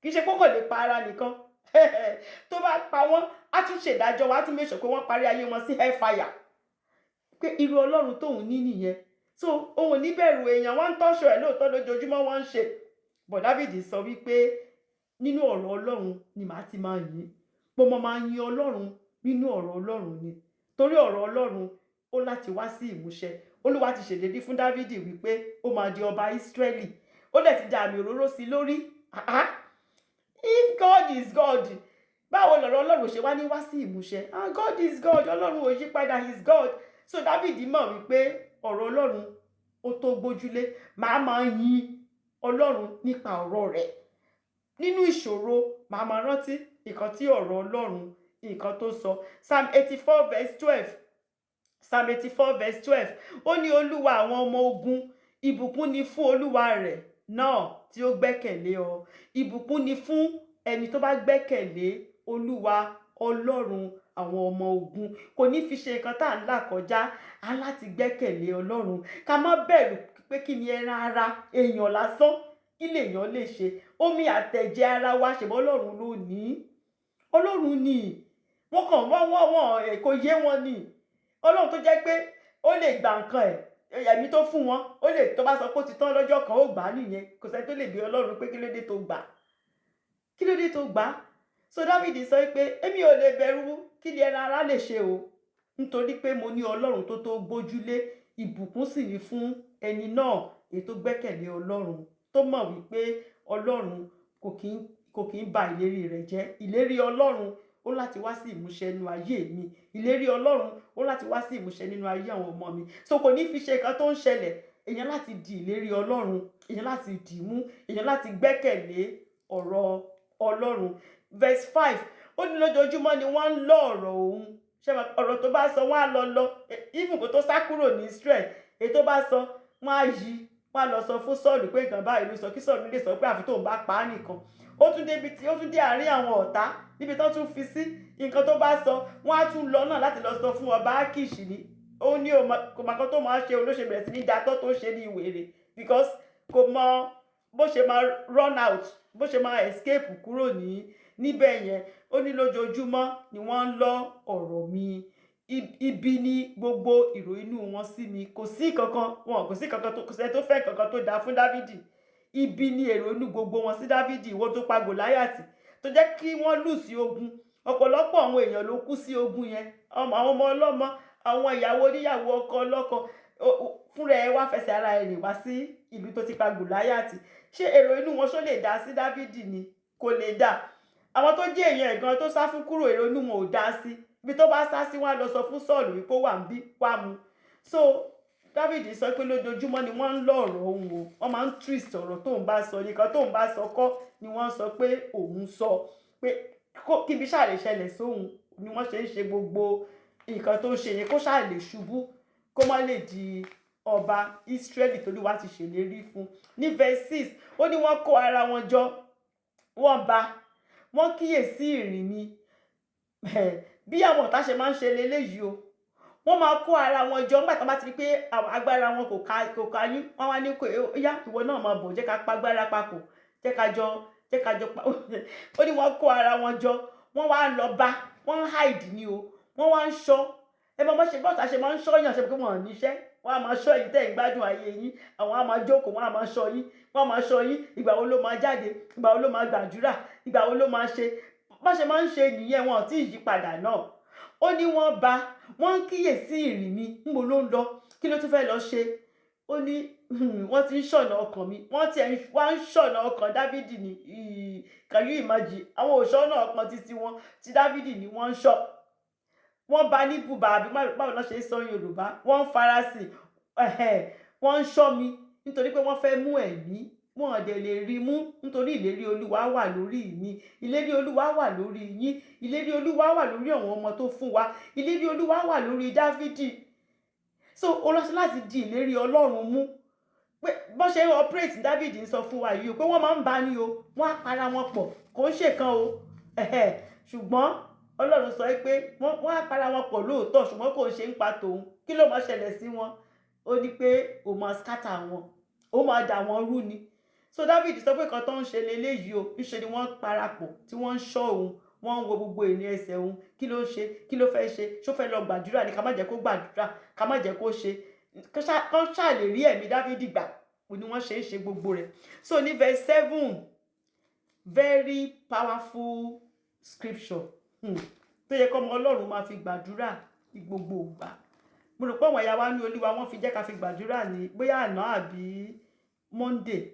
kì í ṣe pé kò lè pa ara nìkan tó bá pa wọ́n á tún ṣèdájọ́ wọn, á tún mẹ́sàn pé wọ́n parí ayé wọn sí hellfire. Pé irú ọlọ́run tóun ní nìyẹn. So òun ní bẹ̀rù èèyàn, wọ́n ń tọ́ṣọ ẹ̀ lóòótọ́ lójoojúmọ́ wọ́n ń ṣe. But Dáfídì sọ wípé nínú ọ̀rọ̀ ọlọ́run ni màá ti máa yìn, pé mo máa yin ọlọ́run nínú ọ̀rọ̀ ọlọ́run ni, torí ọ̀rọ̀ ọlọ́run ó láti wá sí ìmúṣẹ. Olúwa ti ṣèlérí fún Dáfídì wípé ó máa di ọba Ísírẹ́lì, ó dẹ̀ ti dá àmì òróró sí lórí. If God is God, báwo lọ̀rọ̀ ọlọ́run ṣe wá ní wá sí ìmúṣẹ? God is God, ọlọ́run ò yí padà, he is God. So Dáfídì mọ̀ wípé ọ̀rọ̀ ọlọ́run ó tó gbójúlé, màá máa yin ọlọ́run nípa ọ̀rọ̀ rẹ̀. Nínú ìṣòro màá máa rántí nǹkan tí ọ̀rọ̀ ọlọ́run nǹkan tó sọ. Psalm 84 verse 12. Psalm 84 verse 12. Ó ní Olúwa àwọn ọmọ ogun, ìbùkún ni fún olúwa rẹ̀ náà tí ó gbẹ́kẹ̀lé ọ. Ìbùkún ni fún ẹni tó bá gbẹ́kẹ̀lé olúwa ọlọ́run àwọn ọmọ ogun. Kò ní fi ṣe nǹkan tá à ń là kọjá, á láti gbẹ́kẹ̀lé ọlọ́run. Ká má bẹ̀rù pé kí ni ẹran ara èèyàn lásán, kí lèèyàn lè ṣe. Omi àtẹ̀jẹ̀ ara wa ṣèbọ́ ọlọ́run ló ní. Ọlọ́run ni wọ́n kàn wọ́n kò yé wọn ni. Ọlọ́run tó jẹ́ pé ó lè gba nǹkan ẹ̀mí tó fún wọn, ó lè tó bá sọ pé ó ti tán lọ́jọ́ kan ó gbà á nìyẹn. Kò sẹ́ni tó lè bi ọlọ́run pé kí ló dé tó gbà, kí ló dé tó gbà. So Dáfídì sọ pé èmi ò lè bẹ̀rù kí ni ẹran ara lè ṣe o, nítorí pé mo ní ọlọ́run tó tó gbójúlé. Ìbùkún sì ni fún ẹni náà èyí tó gbẹ́kẹ̀lé ọlọ́run, tó mọ̀ wípé ọlọ́run kò kí ń ba ìlérí rẹ̀ jẹ́. Ìlérí ọlọ́run ó láti wá sí ìmúṣẹ nínú ayé mi. Ìlérí ọlọ́run ó láti wá sí ìmúṣẹ nínú ayé àwọn ọmọ mi. So kò ní fi ṣe nǹkan tó ń ṣẹlẹ̀. Èèyàn láti di ìlérí ọlọ́run, èèyàn láti dì mú, èèyàn láti gbẹ́kẹ̀lé ọ̀rọ̀ ọlọ́run. Verse 5. Ó ní lójoojúmọ́ ni wọ́n ń lọ ọ̀rọ̀ òun. Ṣé ọ̀rọ̀ tó bá sọ wọ́n á lọ even kó tó sá kúrò ní Israel, èyí tó bá sọ wọ́n á yí, wọ́n á lọ sọ fún Sọ́ọ̀lù pé nǹkan báyìí ló sọ, kí Sọ́ọ̀lù lè sọ pé àfi tóun bá pa á nìkan. Ó tún dé àárín àwọn ọ̀tá níbi tó tún fi sí. Nǹkan tó bá sọ wọ́n á tún lọ náà láti lọ sọ fún ọba Akiṣi ni. Ó ní kò mọ̀ kan tó máa ṣe olóṣè bẹ̀rẹ̀ sí ní datọ́ tó ṣe ní ìwèrè, because kò mọ bó ṣe máa run out, bó ṣe máa escape kúrò níbẹ̀ yẹn. Ó ní lójoojúmọ́ ni wọ́n ń lọ ọ̀rọ̀ mi, ibi ni gbogbo ìrònú wọn sí mi. Kò sí kankan tó fẹ́ kankan tó dáa fún Dáfídì. Ibi ni èrònú gbogbo wọn sí Dáfídì. Ìwọ tó pa Gòláyátì tó jẹ́ kí wọ́n lù sí ogun. Ọ̀pọ̀lọpọ̀ àwọn èèyàn ló kú sí ogun yẹn, àwọn ọmọ ọlọ́mọ, àwọn ìyàwó oníyàwó, ọkọ ọlọ́kọ. Fúnra ẹ wá fẹsẹ̀ ara ẹ̀ rìn wá sí ìlú tó ti pa Gòláyátì. Ṣé èrò inú wọn ṣó lè dá sí Dáfídì ni? Kò lè dá. Àwọn tó jẹ́ èèyàn ẹ̀gan tó sá fún kúrò, èrò inú wọn ò dá sí. Ibi tó bá sá sí, wọ́n á lọ sọ fún Sọ́ọ̀lù wípé ó wà ń bí wá mu. So Dáfídì sọ pé lójoojúmọ́ ni wọ́n ń lọ ọ̀rọ̀ òun o. Wọ́n máa ń twist ọ̀rọ̀ tóun bá sọ, nìkan tóun bá sọ kọ́ ni wọ́n sọ pé òun sọ. Pé kíbi ṣáà lè ṣẹlẹ̀ sóhun ni wọ́n ṣe ń ṣe gbogbo nǹkan tó ń ṣe yẹn, kó ṣáà lè ṣubú, kó má lè di ọba Ísírẹ́lì tó Olúwa ti ṣèlérí fún. Ní verse 6, ó ní wọ́n kó ara wọn jọ, wọ́n kíyèsí ìrìn mi. Bí àwọn ọ̀tá ṣe máa ń ṣe leléyìí o. Wọ́n máa kó ara wọn jọ nígbà tó bá ti rí pé agbára wọn kò káyún. Wọ́n wá ní kó yá ìwọ náà máa bọ̀, jẹ́ ká pa agbára papọ̀, jẹ́ ká jọ pa. Ó ní wọ́n kó ara wọn jọ, wọ́n wá lọ bá, wọ́n hide ni o. Wọ́n wá ń ṣọ́. Ẹ mọ̀ bọ́ ọ̀tá ṣe máa ń ṣọ́ yàn, ṣe pé wọ́n ò níṣẹ́. Wọ́n á máa ṣọ́ èyí tẹ́ ń gbádùn ayé yín. Àwọn á máa jókòó, wọ́n á máa ṣọ́ yín. Wọ́n á máa ṣọ́ yín. Ìgbà wo ló máa jáde? Ìgbà wo ló máa gbàdúrà? Ìgbà wo ló máa ṣe? Bá ṣe máa ń ṣe nìyẹn, wọn ò tí ì yí padà náà. Ó ní wọ́n ń kíyèsí ìrìn mi, níbo ló ń lọ? Kí ló tún fẹ́ lọ ṣe? Ó ní wọ́n ti ń ṣọ̀nà ọkàn mi. Wọ́n ń ṣọ̀nà ọkàn Dáfídì ni. Can you imagine? Àwọn òṣọ́nà ọkàn títí wọn ti Dáfídì ni wọ́n ń ṣọ́. Wọ́n bá ní bùbá, àbí báwo ló ṣe sọ Yorùbá? Wọ́n ń farasin. Wọ́n ń ṣọ́ mi nítorí pé wọ́n fẹ́ mú ẹ̀mí. Wọn ò dẹ̀ lè rí mú nítorí ìlérí Olúwa wà lórí mi. Ìlérí Olúwa wà lórí yín. Ìlérí Olúwa wà lórí àwọn ọmọ tó fún wa. Ìlérí Olúwa wà lórí Dáfídì. So ó lọ sí láti di ìlérí Ọlọ́run mú. Pé bọ́n ṣe operate Dáfídì ń sọ fún wa yìí o, pé wọ́n máa ń bá ní o, wọ́n á para wọn pọ̀, kò ń ṣèkan o. Ṣùgbọ́n Ọlọ́run sọ pé wọ́n á para wọn pọ̀ lóòótọ́, ṣùgbọ́n kò ṣe ń pa tòun. Kí ló máa ṣẹlẹ̀ sí wọn? ó ní pé ó máa scatter wọn, ó máa dà wọ́n rú ni. So David sọ pé nǹkan tó ń ṣe leléyìí o, níṣe ni wọ́n parapọ̀ tí wọ́n ń ṣọ́ òun, wọ́n ń wo gbogbo ìrìn ẹsẹ̀ òun, kí ló ń ṣe, kí ló fẹ́ ṣe, ṣó fẹ́ lọ gbàdúrà ni, ká má jẹ́ kó gbàdúrà, ká má jẹ́ kó ṣe, kán ṣáà lè rí ẹ̀mí David gbà, ni wọ́n ṣe ń ṣe gbogbo rẹ̀. So ní verse 7, very powerful scripture tó yẹ kọ́ ọmọ Ọlọ́run máa fi gbàdúrà ní gbogbo ìgbà. Mo rò pé àwọn ìyá wa ní Olúwa wọ́n fi jẹ́ ká fi gbàdúrà ní bóyá àná àbí Monday.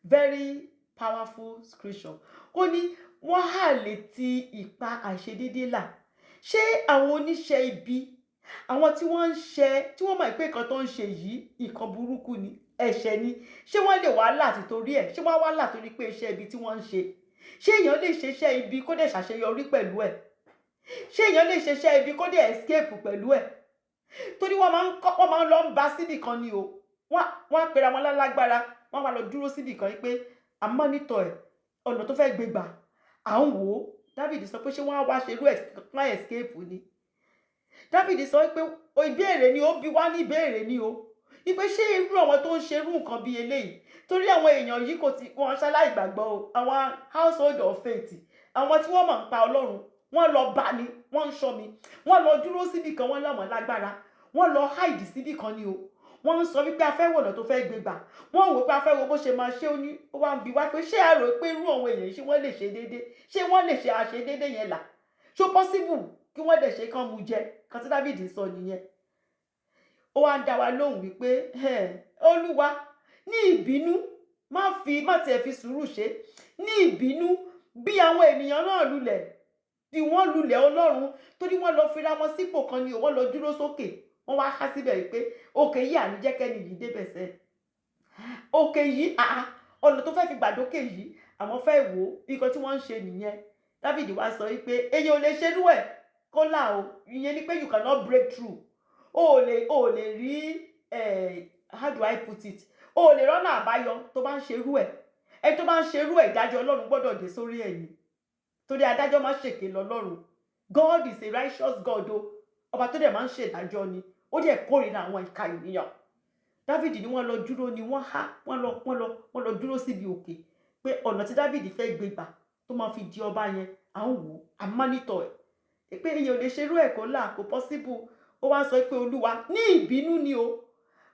Very powerful scripture. Ó ní wọ́n hà létí ipa àìṣedéédé là. Ṣé àwọn oníṣẹ́ ibi, àwọn tí wọ́n ń ṣe, tí wọ́n mọ̀ pé nǹkan tó ń ṣe yìí nǹkan burúkú ni, ẹ̀ṣẹ̀ ni, ṣé wọ́n lè wá là títorí ẹ̀? Ṣé wọ́n wá là torí pé iṣẹ́ ibi tí wọ́n ń ṣe? Ṣé èèyàn lè ṣe iṣẹ́ ibi kó dẹ̀ ṣàṣeyọrí pẹ̀lú ẹ̀? Ṣé èèyàn lè ṣe iṣẹ́ ibi kó dẹ̀ escape pẹ̀lú ẹ̀? Torí wọ́n máa ń lọ bá síbì kan ni o. Wọ́n á pera wọn lálágbára, wọ́n wá lọ dúró síbì kan pé a monitor ẹ̀, ọ̀nà tó fẹ́ gbé gbà à ń wò ó. David sọ pé ṣé wọ́n á wá ṣerú ẹ̀ kan escape ni? David sọ pé ìbéèrè ni ó bi wá ní ìbéèrè ni o. Ipe ṣé irú àwọn tó ń ṣerú nǹkan bí eléyìí, torí àwọn èèyàn yìí kò tí wọ́n ṣaláì gbàgbọ́ o, àwọn household of faith, àwọn tí wọ́n mọ̀ ń pa Ọlọ́run, wọ́n lọ bá ni, wọ́n ń ṣọ́ mi, wọ́n lọ dúró síbì kan, wọ́n lọ́mọ lágbára, wọ́n lọ hide síbì kan ni o. Wọ́n ń sọ wípé a fẹ́ wò ọ̀nà tó fẹ́ gbé gbà, wọ́n wò pé a fẹ́ wo bó ṣe máa ṣe, ó ní ó wá ń bi wá pé ṣé a rò pé irú àwọn èèyàn ṣé wọ́n lè ṣe déédéé, ṣé wọ́n lè ṣe àṣedéédé yẹn là, ṣó possible kí wọ́n dẹ̀ ṣe kán mu jẹ, kan tí David sọ nìyẹn. Ó wá ń dá wa lóhùn wípé Olúwa ní ìbínú má tiẹ̀ fi sùúrù ṣe, ní ìbínú bí àwọn ènìyàn náà lulẹ̀, bí wọ́n lulẹ̀ Ọlọ́run, torí wọ́n lọ fira wọn sípò kan ni o, wọ́n lọ dúró sókè, wọ́n wá há síbẹ̀ wípé òkè yìí àní jẹ́ kẹ́ni yìí débẹ̀ sẹ́, òkè yìí ọ̀nà tó fẹ́ fi gbàdókè yìí àwọn fẹ́ wò ó, nǹkan tí wọ́n ń ṣe nìyẹn. David wá sọ wípé èyàn ò lè ṣerú ẹ̀ kó là o, ìyẹn ni pé you cannot break through, o ò lè rí how do I put it, o ò lè rọ́nà àbáyọ tó bá ń ṣerú ẹ̀. Ẹni tó bá ń ṣerú ẹ̀, ìdájọ́ Ọlọ́run gbọ́dọ̀ dé sórí ẹ̀yìn, torí adájọ́ máa ń ṣèké lọ́lọ́run. God is a righteous God o, ọba tó dẹ̀ máa ń ṣèdájọ́ ni, ó dẹ̀ kórìíra àwọn ìka ènìyàn. David ni wọ́n lọ dúró ni wọ́n lọ dúró síbi òkè pé ọ̀nà tí David fẹ́ gbé gbà tó máa fi di ọba yẹn à ń wò, à ń mánítọ̀ ẹ̀ pé èèyàn ò lè ṣerú ẹ̀ kó là, kò possible. Ó wá sọ pé Olúwa ní ìbínú ni o,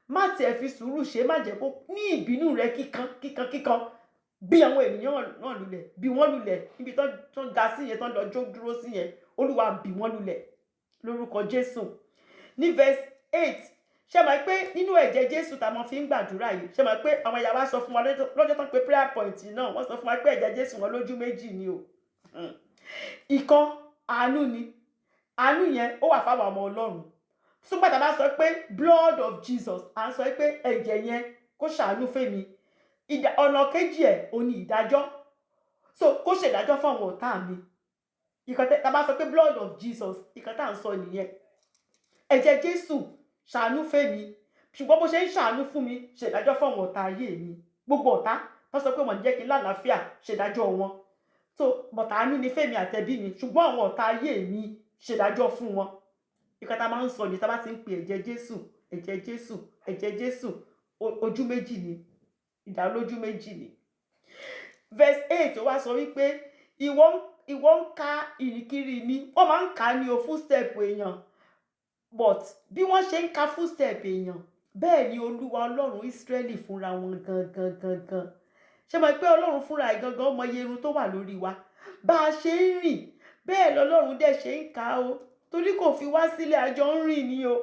má tiẹ̀ fi sùúrù ṣe, má jẹ́ kó ní ìbínú rẹ kíkan bí àwọn ènìyàn náà lulẹ̀, bí wọ́n lulẹ̀ níbi tó ń ga sí yẹn, tó ń lọ dúró sí yẹn, Olúwa bí wọ́n lulẹ̀ lórúkọ Jésù. Ní verse 8, ṣé mọ̀ pé nínú ẹ̀jẹ̀ Jésù tá a máa fi ń gbàdúrà yìí, ṣé mọ̀ pé àwọn ìyá wa sọ fún wa lọ́jọ́ tán pé prayer point náà, wọ́n sọ fún wa pé ẹ̀jẹ̀ Jésù wọn lójú méjì ni o. Ìkan àánú ni, àánú yẹn ó wà fáwọn ọmọ Ọlọ́run. Ṣùgbọ́n tá a bá sọ pé blood of Jesus, à ń sọ pé ẹ̀jẹ̀ yẹn kó ṣàánú fèmí. Ọ̀nà kejì ẹ̀ ò ní ìdájọ́, so kó ṣèdájọ́ fún àwọn ọ̀tá mi. Ìkan tá a bá sọ pé blood of Jesus, ìkan tá à ń sọ nìyẹn. Ẹ̀jẹ̀ Jésù ṣàánú fèmí, ṣùgbọ́n bó ṣe ń ṣàánú fún mi, ṣèdájọ́ fún àwọn ọ̀tá ayé mi. Gbogbo ọ̀tá wọ́n sọ pé wọ́n jẹ́ kí n lálàáfíà, ṣèdájọ́ wọn. So bọ̀tà àánú ni fèmí àtẹ̀bí mi, ṣùgbọ́n àwọn ọ̀tá ayé mi, ṣèdájọ́ fún wọn. Ìkan tá a máa ń sọ ní tá a bá ti ń pe ẹ̀jẹ̀ Jésù, ẹ̀jẹ̀ Jésù, ẹ̀jẹ̀ Jésù, ojú méjì ni, ìdá lójú méjì ni. Verse 8 ó wá sọ wípé ìwọ ń ka ìrìnkiri mi, wọ́n máa ń kà ní o footstep èèyàn, but bí wọ́n ṣe ń ka footstep èèyàn, bẹ́ẹ̀ ni Olúwa Ọlọ́run Ísírẹ́lì fúnra wọn gangan. Ṣé mọ̀ pé Ọlọ́run fúnra ẹ̀ gangan mọ iye irun tó wà lórí wa, bá a ṣe ń rìn bẹ́ẹ̀ lọ́lọ́run dẹ̀ ṣe ń kà o, torí kò fi wá sílẹ̀, àjọ ń rìn ni o.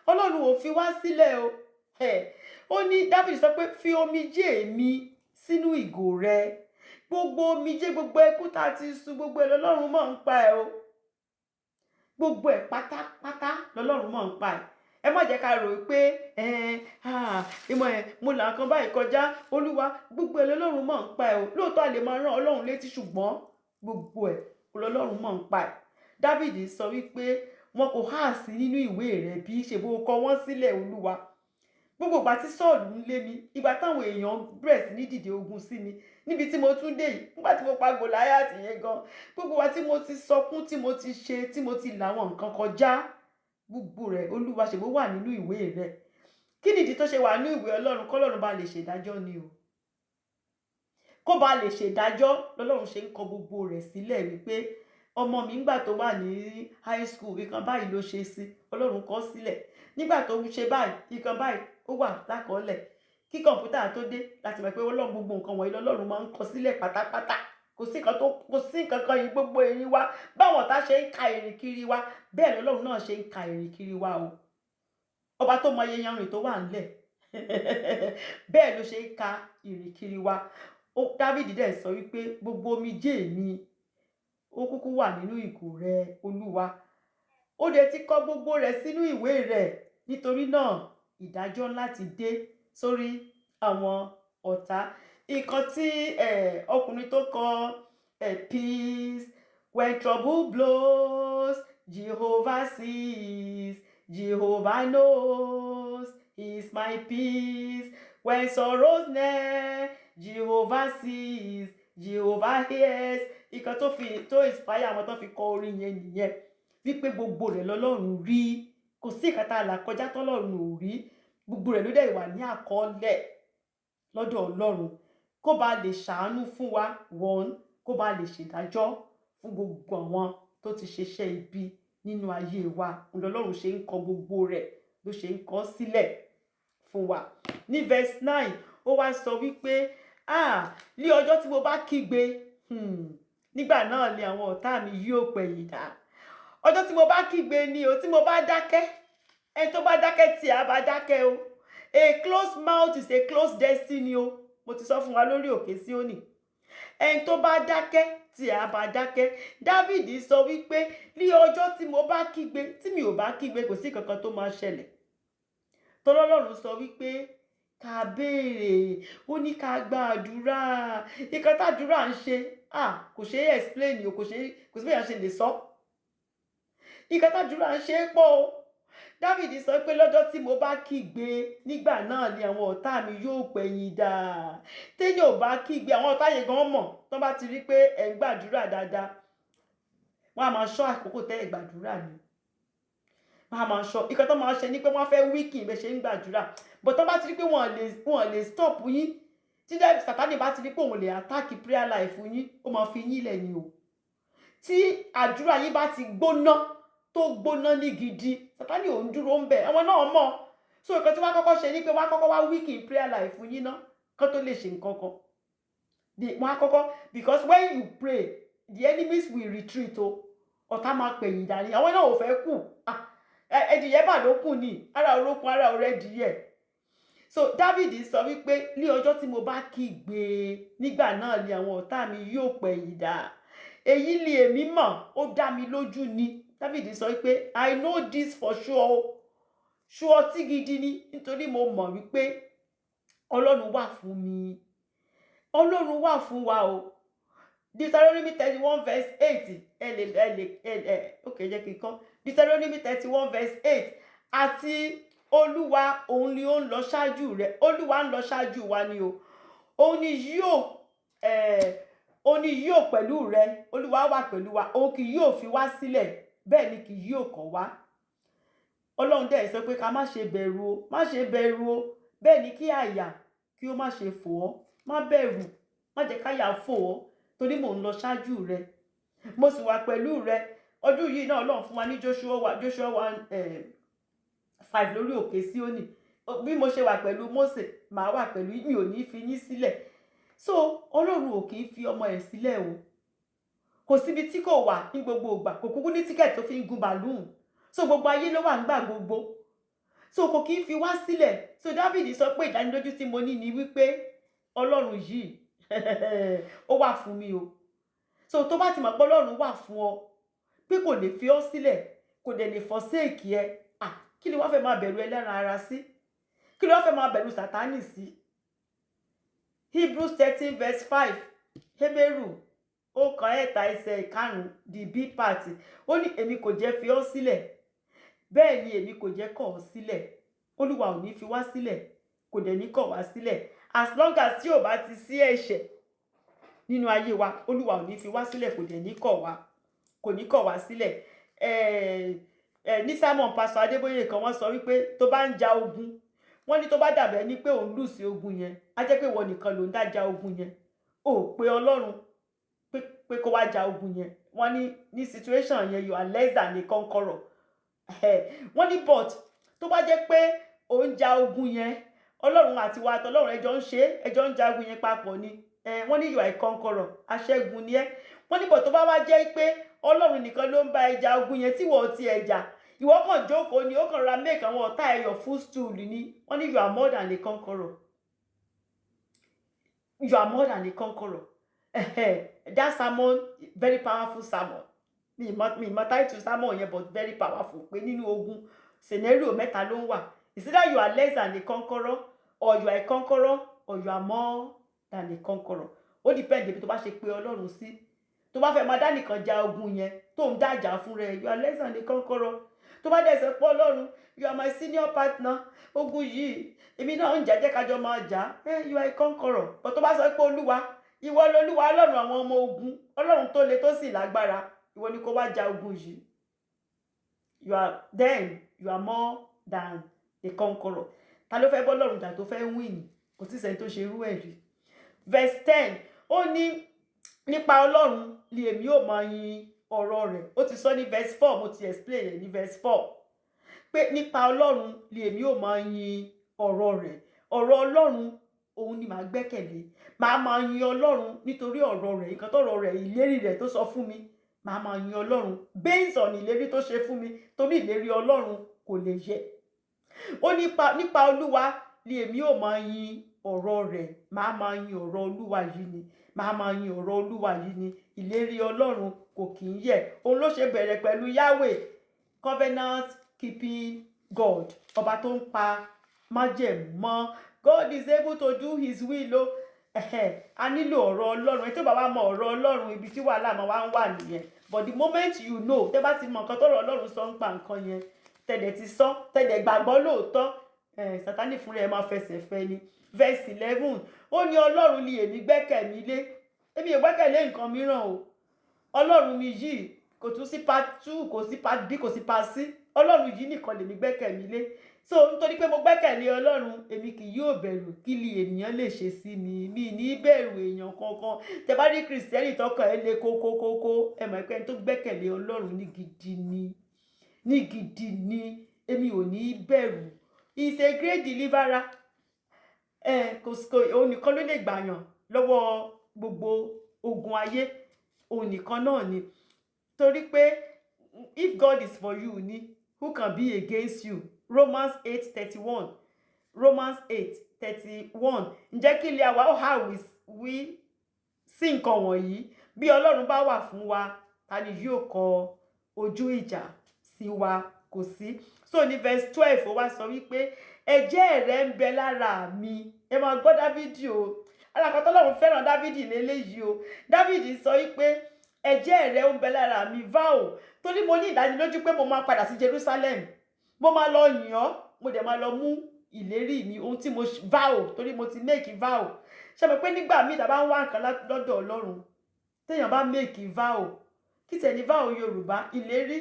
Ọlọ́run ò fi wá sílẹ̀ o. Ó ní David sọ pé fi omijé mi sínú ìgò rẹ, gbogbo omijé, gbogbo ẹkún tá a ti sun, gbogbo ẹ̀ lọ́lọ́run mọ̀ ń pa ẹ̀ o, gbogbo ẹ̀ pátápátá lọ́lọ́run mọ̀ ń pa ẹ̀. Ẹ má jẹ́ ká rò pé mo là nǹkan báyìí kọjá, Olúwa, gbogbo ẹ̀ lọ́lọ́run mọ̀ ń pa ẹ̀ o. Lóòótọ́ a lè máa rán Ọlọ́run létí, ṣùgbọ́n gbogbo ẹ̀ lọ́lọ́run mọ̀ ń pa ẹ̀. David sọ wípé wọn kò há sí nínú ìwé rẹ̀ bí ṣe bó kọ wọ́n sílẹ̀, Olúwa. gbogbo ìgbà tí Sọ́ọ̀lù ń lé mi, ìgbà táwọn èèyàn bẹ̀rẹ̀ sí ní dìde ogun sí mi níbi tí mo tún dé yìí, nígbà tí mo pa Gòláyátì yẹn gan, gbogbo wa tí mo ti sọkún, tí mo ti ṣe, tí mo ti làwọn nǹkan kọjá, gbogbo rẹ̀ Olúwa ṣègbó wà nínú ìwé rẹ̀. Kí nìdí tó ṣe wà ní ìwé Ọlọ́run? Kọ́lọ́run bá lè ṣèdájọ́ ni o. Kó bá lè ṣèdájọ́ lọ́lọ́run ṣe ń kọ gbogbo rẹ̀ sílẹ̀ wípé ọmọ mi ńgbà tó wà ní high school ìkan báyìí ló ṣe sí, Ọlọ́run kọ sílẹ̀. Nígbà tó ṣe báyìí ìkan báyìí ó wà lákọọ́lẹ̀. Kí kọ̀ǹpútà tó dé láti mọ̀ pé Ọlọ́run gbogbo nǹkan wọ̀nyí lọ́lọ́run máa ń kọ sílẹ̀ pátápátá. Kò sí nǹkan kan yìí, gbogbo ìrìn wa báwọn ọ̀tá ṣe ń ka ìrìn kiri wa, bẹ́ẹ̀ lọ́lọ́run náà ṣe ń ka ìrìn kiri wa o. Ọba tó mọ iye yanrìn tó wà ńlẹ̀ bẹ́ẹ̀ ló ṣe ń ka ìrìn kiri wa. Dávìdì dẹ̀ sọ wípé gbogbo omijé mi ó kúkú wà nínú ìgò rẹ Olúwa. Ó dẹ̀ ti kọ gbogbo rẹ̀ sínú ìwé rẹ̀. Nítorí náà ìdájọ́ láti dé sórí àwọn ọ̀tá. Nǹkan tí ọkùnrin tó kọ peace when trouble blows, Jehovah sees, Jehovah knows, he is my peace. When sorrows near, Jehovah sees, Jehovah hears. Nǹkan tó inspire àwọn tó fi kọ orin yẹn nìyẹn. Wípé gbogbo rẹ̀ lọ́lọ́run rí. Kò sí nǹkan tá a là kọjá tọ́lọ́run ò rí. Gbogbo rẹ̀ ló dẹ̀ wà ní àkọọ́lẹ̀ lọ́dọ̀ Ọlọ́run. Kó bá lè ṣàánú fún wa, one, kó bá lè ṣèdájọ́ fún gbogbo àwọn tó ti ṣeṣẹ́ ibi nínú ayé wa. Ọlọ́run ṣe ń kọ gbogbo rẹ̀ ló ṣe ń kọ sílẹ̀ fún wa. Ní verse 9 ó wá sọ wípé ní ọjọ́ tí mo bá kígbe, nígbà náà ni àwọn ọ̀tá mi yóò pẹ̀yìn dà. Ọjọ́ tí mo bá kígbe ni o, tí mo bá dákẹ́, ẹni tó bá dákẹ́ tí a bá dákẹ́ o. A closed mouth is a closed destiny o. Mo ti sọ fún wa lórí òkè Síónì. Ẹni tó bá dákẹ́ tí a bá dákẹ́. Dávìdì sọ wípé ní ọjọ́ tí mo bá kígbe, tí mi ò bá kígbe kò sí kankan tó máa ṣẹlẹ̀. Tọ́lọ́run sọ wípé ká béèrè, ó ní ká gba àdúrà. Nǹkan tàdúrà ń ṣe, kò ṣe é explain o, kò sí bí a ṣe lè sọ. Nǹkan tàdúrà ń ṣe pọ̀ o. Dávìdì sọ pé lọ́jọ́ tí mo bá kígbe, nígbà náà ni àwọn ọ̀tá mi yóò pẹ̀yìn dà. Téèyàn ò bá kígbe, àwọn ọ̀tá yẹn gan mọ̀. Tán bá ti rí pé ẹ̀ ń gbàdúrà dáadáa, wọ́n á máa ṣọ́ àkókò tẹ́ ẹ̀ gbàdúrà ni. Wọ́n á máa ṣọ́. Nǹkan tó máa ṣe ni pé wọ́n fẹ́ weaken bẹ́ẹ̀ ṣe ń gbàdúrà. But tán bá ti rí pé wọ́n lè stop yín. Tí Sátánì bá ti rí pé òun lè attack prayer life yín, ó máa fi yín lẹ̀ ni o. Tí àdúrà yín bá ti gbóná, tó gbóná ní gidi, Sátánì ò ń dúró ń bẹ̀. Àwọn náà mọ̀. So nǹkan tí wọ́n kọ́kọ́ ṣe ni pé wọ́n á kọ́kọ́ wá weaken prayer life yín náà kán tó lè ṣe nǹkan kan. Wọ́n á kọ́kọ́, because when you pray, the enemies will retreat o. Ọ̀tá máa pẹ̀yìn dà ní. Àwọn náà ò fẹ́ kù. Ẹdìyẹ bà ló kù ní. Ara orókun, ara ọ̀rẹ́ dìyẹ. So Dávìdì sọ wípé ní ọjọ́ tí mo bá kígbe, nígbà náà ni àwọn ọ̀tá mi yóò pẹ̀yìn dà. Èyí ni èmi mọ̀, ó dá mi lójú ni. Dávìdì sọ wípé I know this for sure. Sure tí gidi ni, nítorí mo mọ̀ wípé Ọlọ́run wà fún mi. Ọlọ́run wà fún wa o. Deuteronomy 31 verse 8. Okay, jẹ́ kí n kọ́. Deuteronomy 31 verse 8. Àti Olúwa òun ni ó ń lọ ṣáájú rẹ̀. Olúwa ń lọ ṣáájú wa ni o. Òun ni yóò pẹ̀lú rẹ. Olúwa wà pẹ̀lú wa. Òun kì yóò fi wá sílẹ̀. Bẹ́ẹ̀ ni kì yóò kọ̀ wá. Ọlọ́run dẹ̀ sọ pé ká má ṣe bẹ̀rù o. Má ṣe bẹ̀rù o. Bẹ́ẹ̀ ni kí àyà kí ó má ṣe fò ọ́. Má bẹ̀rù. Má jẹ́ káyà fò ọ́. Torí mò ń lọ ṣáájú rẹ. Mo sì wà pẹ̀lú rẹ. Ọdún yìí náà Ọlọ́run fún wa ní Joshua 1:5 lórí òkè Síónì. Bí mo ṣe wà pẹ̀lú Mósè, màá wà pẹ̀lú yín, mi ò ní fi yín sílẹ̀. So Ọlọ́run ò kì í fi ọmọ ẹ̀ sílẹ̀ o. Kò síbi tí kò wà ní gbogbo ìgbà. Kò kúkú ní tíkẹ̀tì tó fi ń gun bàlúùn. So gbogbo ayé ló wà nígbà gbogbo. So kò kì í fi wá sílẹ̀. So Dávìdì sọ pé ìdánilójú tí mo ní ni wípé Ọlọ́run yìí ó wà fún mi o. So tó bá ti mọ̀ pé Ọlọ́run wà fún ọ, pé kò lè fi ọ́ sílẹ̀, kò dẹ̀ lè forsake ẹ, kí ni wọ́n fẹ́ máa bẹ̀rù ẹlẹ́ran ara sí? Kí ni wọ́n fẹ́ máa bẹ̀rù Sátánì sí? Hebrews 13 verse 5. Hébérù 1:5 the B part. Ó ní èmi kò jẹ́ fi ọ́ sílẹ̀, bẹ́ẹ̀ ni èmi kò jẹ́ kọ̀ ọ́ sílẹ̀. Olúwa ò ní fi wá sílẹ̀, kò dẹ̀ ní kọ̀ wá sílẹ̀. As long as tí ò bá ti sí ẹ̀ṣẹ̀ nínú ayé wa, Olúwa ò ní fi wá sílẹ̀, kò dẹ̀ ní kọ̀ wá, kò ní kọ̀ wá sílẹ̀. Ní sermon Pastor Adébóyè kan wọ́n sọ wípé tó bá ń ja ogun, wọ́n ní tó bá dàbẹ̀ ní pé òun lù sí ogun yẹn, á jẹ́ pé ìwọ nìkan ló ń dá ja ogun yẹn. Ó pe Ọlọ́run pé kó wá ja ogun yẹn. Wọ́n ní situation yẹn you are less than a conqueror. Wọ́n ní but tó bá jẹ́ pé ó ń ja ogun yẹn, Ọlọ́run àti wa àtọlọ́run ẹjọ́ ń ṣe, ẹjọ́ ń ja ogun yẹn papọ̀ ni. Wọ́n ní you are a conqueror, aṣẹ́gun ni ẹ́. Wọ́n ní but tó bá wá jẹ́ pé Ọlọ́run nìkan ló ń bá ẹ ja ogun yẹn tí wọ́n ti ẹ̀ jà, ìwọ kàn jókòó ni, ó kàn ra make àwọn ọ̀tá ẹ your footstool ni. Wọ́n ní you are more than a conqueror. You are more than a conqueror. That sermon, very powerful sermon. Mi mọ title sermon yẹn, but very powerful. Pé nínú ogun scenario mẹ́ta ló ń wà. It's either you are less than a conqueror, or you are a conqueror, or you are more than a conqueror. Ó depend ibi tó bá ṣe pé Ọlọ́run sí. Tó bá fẹ́ máa dá nìkan ja ogun yẹn, tó ń dájà fún rẹ, you are less than a conqueror. Tó bá dẹ̀ sọ pé Ọlọ́run, you are my senior partner, ogun yìí èmi náà ń jà, jẹ́ kájọ máa jà, you are a conqueror. But tó bá sọ pé Olúwa, ìwọ lolúwa Ọlọ́run àwọn ọmọ ogun, Ọlọ́run tó le tó sì lágbára, ìwọ ni kó wá ja ogun yìí, you are more than a conqueror. Ta ló fẹ́ bọ́ Ọlọ́run jà tó fẹ́ win? Kò tí sẹ́ni tó ṣe irú ẹ̀ rí. Verse 10 ó ní nípa Ọlọ́run ni èmi ò máa yin ọ̀rọ̀ rẹ̀. Ó ti sọ ní verse 4, mo ti explain ẹ̀ ní verse 4 pé nípa Ọlọ́run ni èmi ò máa yin ọ̀rọ̀ rẹ̀. Ọ̀rọ̀ Ọlọ́run òun ni màá gbẹ́kẹ̀lé. Màá máa yin Ọlọ́run nítorí ọ̀rọ̀ rẹ̀, nǹkan tọ́rọ̀ rẹ̀, ìlérí rẹ̀ tó sọ fún mi. Màá máa yin Ọlọ́run based on ìlérí tó ṣe fún mi, torí ìlérí Ọlọ́run kò lè yẹ̀. Ó nípa Olúwa ni èmi ò máa yin ọ̀rọ̀ rẹ̀. Màá máa yin ọ̀rọ̀ Olúwa yìí ni. Màá máa yin ọ̀rọ̀ Olúwa yìí ni. Ìlérí Ọlọ́run kò kì í yẹ̀. Òun ló ṣe bẹ̀rẹ̀ pẹ̀lú Yahweh, covenant keeping God, ọba tó ń pa májẹ̀mú mọ́. God is able to do his will o. A nílò ọ̀rọ̀ Ọlọ́run. Ẹ tó bá wá mọ ọ̀rọ̀ Ọlọ́run, ibi tí wàhálà máa wá ń wà nìyẹn. But the moment you know, tẹ́ bá ti mọ nǹkan tọ́rọ̀ Ọlọ́run sọ ń pa nǹkan yẹn, tẹ̀dẹ̀ ti sọ, tẹ̀dẹ̀ gbàgbọ́ lóòótọ́, Sátánì fúnra ẹ̀ máa fẹsẹ̀ fẹ́ ni. Verse 11 ó ní Ọlọ́run ni èmi gbẹ́kẹ̀lé lé. Èmi ò gbẹ́kẹ̀lé nǹkan mìíràn o. Ọlọ́run mi yìí, kò tún sí part 2, kò sí part B, kò sí part C. Ọlọ́run yìí nìkan lèmi gbẹ́kẹ̀lé lé. So nítorí pé mo gbẹ́kẹ̀lé Ọlọ́run, èmi kì yóò bẹ̀rù kí ni ènìyàn lè ṣe sí mi. Mi ní bẹ̀rù èèyàn kankan. Tẹ́ bá rí Kristẹni tọkàn ẹ lé kókókókó, ẹ mọ̀ pé ẹni tó gbẹ́kẹ̀lé Ọlọ́run ní gidi ni. Ní gidi ni. Èmi ò ní bẹ̀rù. He is a great deliverer. Òun nìkan ló lè gbàyàn lọ́wọ́ gbogbo ogun ayé. Òun nìkan náà ni. Torí pé if God is for you ni, who can be against you? Romans 8:31. Romans 8:31. Ǹjẹ́ kí ilé àwa ó hà wí sí nǹkan wọ̀nyí? Bí Ọlọ́run bá wà fún wa, ta ni yóò kọ ojú ìjà sí wa? Kò sí. So ní verse 12 ó wá sọ wípé ẹ̀jẹ̀ rẹ̀ ń bẹ lára mi. Ẹ máa gbọ́ Dávídì o. Alákọ̀ọ́ tọ́lọ́run fẹ́ràn Dávídì lélẹ́yìí o. Dávídì sọ wípé ẹ̀jẹ̀ rẹ̀ ń bẹ lára mi, vow. Torí mo ní ìdánilójú pé mo máa padà sí Jerusalem. Mo máa lọ yìn ọ́, mo dẹ̀ máa lọ mú ìlérí mi, ohun tí mo vow, torí mo ti make vow. Ṣé mo pé nígbà míì tá bá ń wá nǹkan lọ́dọ̀ Ọlọ́run, téèyàn bá make vow, kí tẹ̀ ní vow Yorùbá, ìlérí.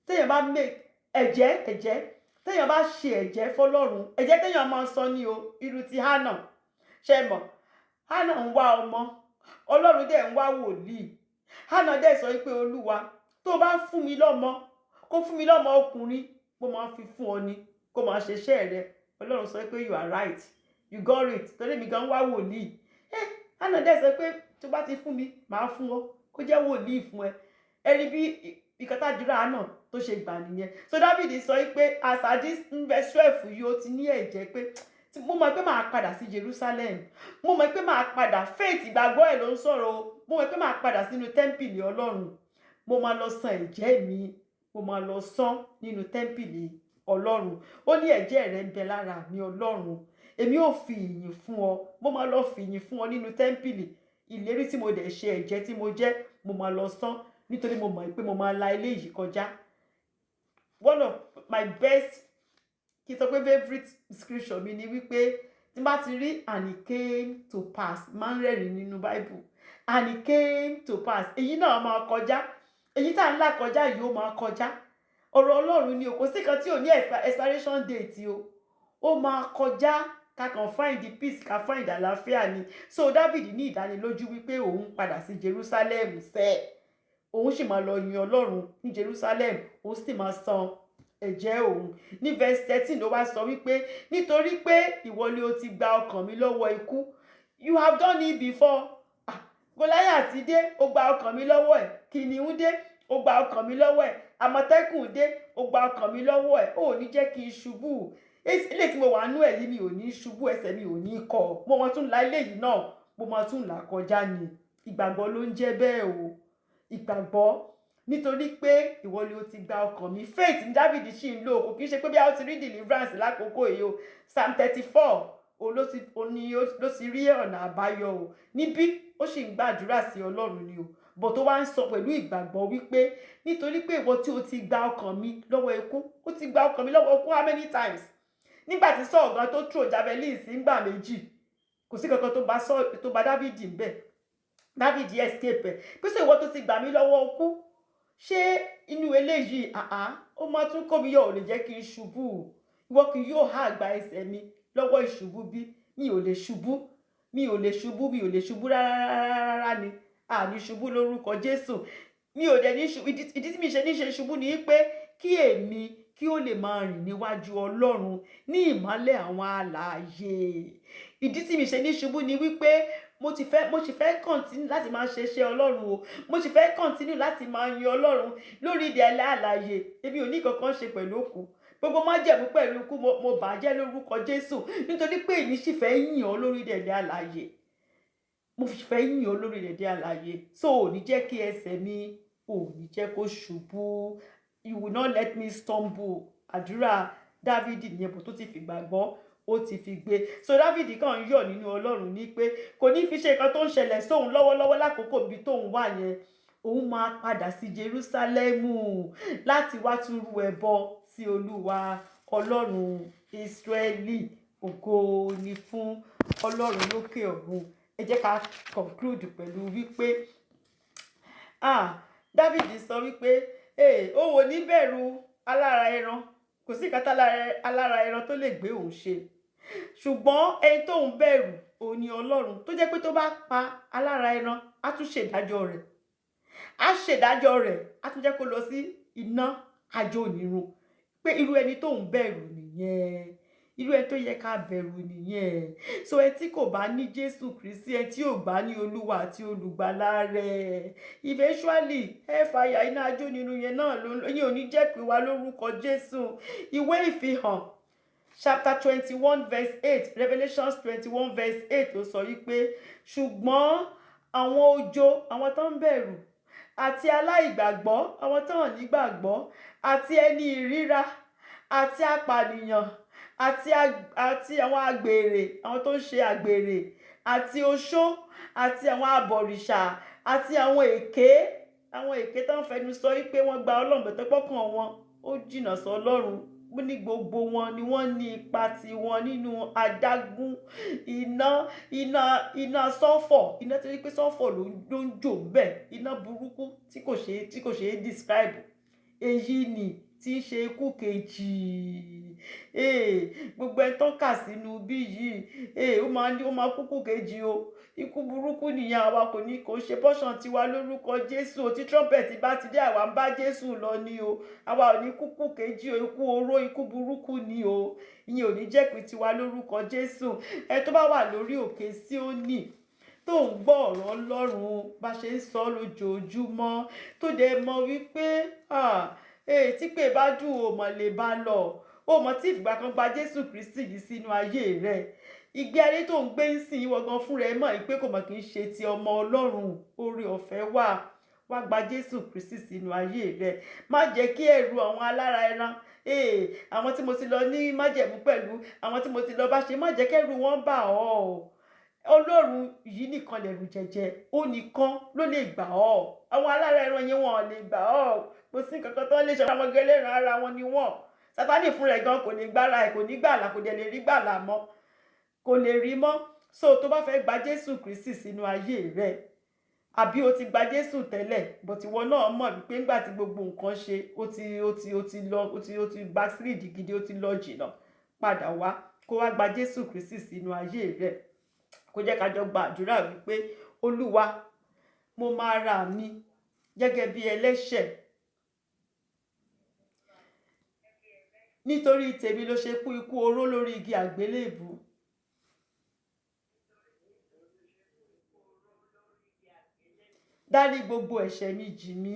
Téèyàn bá make ẹ̀jẹ̀, téèyàn bá ṣe ẹ̀jẹ̀ fọ́lọ́run, ẹ̀jẹ̀ téèyàn máa sọ ní o, irú ti Hánà. Ṣé mọ̀? Hánà ń wá ọmọ, Ọlọ́run dẹ̀ ń wá wòlíì. Hánà dẹ̀ sọ pé Olúwa, tó bá fún mi lọ́mọ, kó fún mi lọ́mọ ọkùnrin, mo máa fi fún ọ ni, kó máa ṣe iṣẹ́ rẹ. Ọlọ́run sọ pé you are right, you got it, torí mi gan wá wòlíì. Hánà dẹ̀ sọ pé tó bá ti fún mi, màá fún ọ, kó jẹ́ wòlíì fún ẹ. Ẹ rí bí ìkọ́tàdúrà Hánà tó ṣe gbà nìyẹn. So David sọ pé as at this verse 12 yìí ó ti ní ẹ̀jẹ̀ pé mo mọ̀ pé màá padà sí Jerusalem. Mo mọ̀ pé màá padà, faith ìgbàgbọ́ ẹ̀ ló ń sọ̀rọ̀ o. Mo mọ̀ pé màá padà sínú tẹ́ḿpìlì Ọlọ́run. Mo máa lọ san ẹ̀jẹ̀ mi, mo máa lọ san nínú tẹ́ḿpìlì Ọlọ́run. Ó ní ẹ̀jẹ̀ rẹ̀ ń bẹ lára mi Ọlọ́run. Èmi ò fi ìyìn fún ọ. Mo máa lọ fi ìyìn fún ọ nínú tẹ́ḿpìlì. Ìlérí tí mo dẹ̀ ṣe, ẹ̀jẹ̀ tí mo jẹ́, mo máa lọ san nítorí mo mọ̀ pé mo máa la eléyìí kọjá. One of my best kí n sọ pé favourite scripture mi ni wípé tí bá ti rí and it came to pass máa ń rẹ́rìn nínú Bible, and it came to pass èyí náà máa kọjá, èyí tá à ń là kọjá yìí ó máa kọjá. Ọ̀rọ̀ Ọlọ́run ni o, kò sí kan tí ò ní expiration date o, ó máa kọjá. Ká kàn find the peace, ká find àlàáfíà ni. So David ní ìdánilójú wípé òun padà sí Jerusalem sẹ́, òun sì máa lọ yin Ọlọ́run ní Jerusalem, òun sì máa san ẹ̀jẹ̀ òun. Ní verse 13 ló wá sọ wípé nítorí pé ìwọ ni o ti gba ọkàn mi lọ́wọ́ ikú, you have done it before. Goliath dé, ó gba ọkàn mi lọ́wọ́ ẹ̀. Kìnìún dé, ó gba ọkàn mi lọ́wọ́ ẹ̀. Àmọ̀tẹ́kùn dé, ó gba ọkàn mi lọ́wọ́ ẹ̀. Ó ní jẹ́ kí n ṣubú. Ilé tí mo wà nú ẹ̀ yìí mi ò ní ṣubú, ẹsẹ̀ mi ò ní kọ̀. Mo máa tún la ilé yìí náà, mo máa tún là kọjá ni. Ìgbàgbọ́ ló ń jẹ́ bẹ́ẹ̀ o. Ìgbàgbọ́ nítorí pé ìwọ ni o ti gba ọkàn mi. Faith ní David ṣì ń lò, kò kí ń ṣe pé bí a ti rí deliverance lákòókò yìí o. Psalm 34 ló sì rí ọ̀nà àbáyọ o. Níbí ó sì ń gbàdúrà sí Ọlọ́run ni o. Bọ̀ tó wá ń sọ pẹ̀lú ìgbàgbọ́ wípé nítorí pé ìwọ tí o ti gba ọkàn mi lọ́wọ́ ikú, ó ti gba ọkàn mi lọ́wọ́ ikú how many times? Nígbà tí Saul gan tó throw javelin sí ńgbà méjì, kò sí kankan tó bá David ń bẹ̀. David escape ẹ̀. Pé sọ ìwọ tó ti gbà mí lọ́wọ́ ikú, ṣé inú eléyìí ó máa tún kó mi yọ, ò lè jẹ́ kí n ṣubú. Ìwọ kì yóò há àgbà ẹsẹ̀ mi lọ́wọ́ ìṣubú bí. Mi ò lè ṣubú, mi ò lè ṣubú, mi ò lè ṣubú rárá ni. Ní ṣubú lórúkọ Jésù. Mi ò dẹ̀ ní ṣubú. Ìdí tí mi ṣe ní ṣe ṣubú ni pé kí èmi kí ó lè máa rìn níwájú Ọlọ́run ní ìmọ́lẹ̀ àwọn alààyè. Ìdí tí mi ṣe ní ṣubú ni wípé mo sì fẹ́ continue láti máa ṣe iṣẹ́ Ọlọ́run o. Mo sì fẹ́ continue láti máa yin Ọlọ́run lórí ilẹ̀ alààyè. Èmi ò ní kankan ṣe pẹ̀lú òkú. Gbogbo májẹ̀mú pẹ̀lú ikú mo bàjẹ́ lórúkọ Jésù nítorí pé èmi sì fẹ́ yìn ọ́ lórí ilẹ̀ alààyè. Mo sì fẹ́ yìn ọ́ lórí ilẹ̀ alààyè. So ò ní jẹ́ kí ẹsẹ̀ mi ò ní jẹ́ kó ṣubú. You will not let me stumble. Àdúrà David nìyẹn bó tó ti fi gbàgbọ́, ó ti fi gbé. So David kàn ń yọ̀ nínú Ọlọ́run ní pé kò ní fi ṣe nǹkan tó ń ṣẹlẹ̀ sóhun lọ́wọ́lọ́wọ́ lákòókò ibi tóun wà yẹn. Òun máa padà sí Jerúsálẹ́mù láti wá tún rú ẹbọ sí Olúwa Ọlọ́run Ísírẹ́lì. Ògo ni fún Ọlọ́run lókè ọ̀run. Ẹ jẹ́ ká conclude pẹ̀lú wípé David sọ wípé ó wò ní bẹ̀rù alára ẹran, kò sí nǹkan alára ẹran tó lè gbé òun ṣe. Ṣùgbọ́n ẹni tó ń bẹ̀rù òun ni Ọlọ́run, tó jẹ́ pé tó bá pa alára ẹran á tún ṣèdájọ́ rẹ̀. Á ṣèdájọ́ rẹ̀, á tún jẹ́ kó lọ sí iná àjò onírun. Pé irú ẹni tó ń bẹ̀rù nìyẹn. Irú ẹni tó yẹ ká bẹ̀rù nìyẹn. So ẹ tí kò bá ní Jésù Kristi, ẹ tí ò bá ní Olúwa àti olùgbàlà rẹ̀, eventually fire iná àjò nínú yẹn náà yín ò ní jẹ́ pé wá lórúkọ Jésù. Ìwé Ìfihàn chapter 21 verse 8, Revelations 21 verse 8 ó sọ wípé ṣùgbọ́n àwọn ojo, àwọn tó ń bẹ̀rù, àti aláìgbàgbọ́, àwọn tó ń nígbàgbọ́, àti ẹni ìríra, àti apànìyàn, àti àwọn àgbèrè, àwọn tó ń ṣe àgbèrè, àti oṣó, àti àwọn abọ̀rìṣà, àti àwọn èké tó ń fẹnu sọ wípé wọ́n gba Ọlọ́run bẹ̀tẹ̀ pọ́kàn wọn ó jìnnà sọ Ọlọ́run. Ní gbogbo wọn ni wọ́n ní ipa tiwọn nínú adágún iná sọ́fọ̀, iná tí wọ́n pé sọ́fọ̀ ló ń jò bẹ́ẹ̀, iná burúkú tí kò ṣe é describe. Èyí ni tí ń ṣe ikú kejì. Gbogbo ẹ̀ tó kà sínú bí yìí ó máa kúkú kejì o. Ikú burúkú nìyẹn. Àwa kò ṣe portion tiwa lórúkọ Jésù o. Tí trumpet bá ti dé àwa ń bá Jésù lọ ni o. Àwa ò ní kúkú kejì o. Ikú oró, ikú burúkú ni o. Ìyẹn ò ní jẹ́ pé tiwa lórúkọ Jésù. Ẹ tó bá wà lórí òkè Síónì tó ń gbọ́ ọ̀rọ̀ Ọlọ́run bá ṣe ń sọ lójoojúmọ́, tó dẹ̀ mọ̀ wípé tí pé bá dùn ó mọ̀ lè bá lọ. Ó mọ̀ tí ìgbà kan gba Jésù Kristi yìí sínú ayé rẹ̀. Ìgbé ayé tó ń gbé ń sìn ìwọ gan fún rẹ̀ mọ̀ pé kò mọ̀ kì í ṣe ti ọmọ Ọlọ́run. Oore ọ̀fẹ́ wá gba Jésù Kristi sínú ayé rẹ̀. Má jẹ́ kí ẹ̀rù àwọn alára ẹran, àwọn tí mo ti lọ ní májẹ̀mú pẹ̀lú, àwọn tí mo ti lọ bá ṣe, má jẹ́ kẹ́rù wọn bà ọ́. Ọlọ́run yìí nìkan lẹ̀rù jẹ̀jẹ̀, ó nìkan ló lè gbà ọ́. Àwọn alára ẹran yẹn wọn ò lè gbà ọ́. Kò sí nǹkan kan tó lè ṣe àwọn gẹ́lẹ́ran ara wọn ni wọ́n. Sátánì fúnra ẹ̀ gan kò ní gbára ẹ̀, kò ní gbàlà, kò dẹ̀ lè rí gbàlà mọ́, kò lè rí mọ́. So tó bá fẹ́ gba Jésù Kristi sínú ayé rẹ̀, àbí o ti gba Jésù tẹ́lẹ̀ but ìwọ náà mọ̀ wípé nígbà tí gbogbo nǹkan ṣe ó ti backslid gidi, ó ti lọ jìnnà, padà wá kó wá gba Jésù Kristi sínú ayé rẹ̀. Kó jẹ́ ká jọ gba àdúrà wípé Olúwa, mo máa ra mi gẹ́gẹ́ bí ẹlẹ́ṣẹ̀. Nítorí tèmi ló ṣe kú ikú oró lórí igi àgbélébùú. Dárí gbogbo ẹ̀ṣẹ̀ mi jì mí.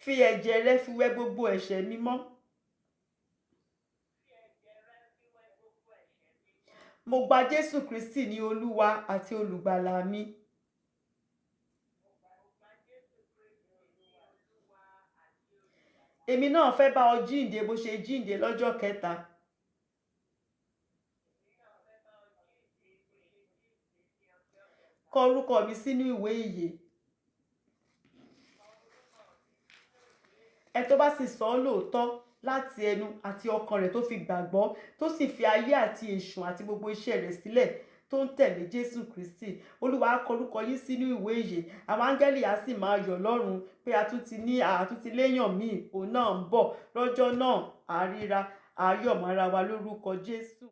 Fi ẹ̀jẹ̀ rẹ fi wẹ gbogbo ẹ̀ṣẹ̀ mi mọ́. Mo gba Jésù Kristi ní Olúwa àti olùgbàlà mi. Èmi náà fẹ́ bá ọ jíǹde bó ṣe jíǹde lọ́jọ́ kẹta. Kọ orúkọ mi sínú ìwé ìyè. Ẹ tó bá sì sọ ọ́ lóòótọ́ láti ẹnu àti ọkàn rẹ̀ tó fi gbàgbọ́, tó sì fi ayé àti èṣù àti gbogbo iṣẹ́ rẹ̀ sílẹ̀, tó ń tẹ̀lé Jésù Kristi, Olúwa á kọ orúkọ yín sínú ìwé ìyè. Àwọn áńgẹ́lì á sì máa yọ̀ lọ́run pé a tún ti léèyàn míì, òun náà ń bọ̀. Lọ́jọ́ náà, àríra, ayọ̀ mọ́ra wa lórúkọ Jésù.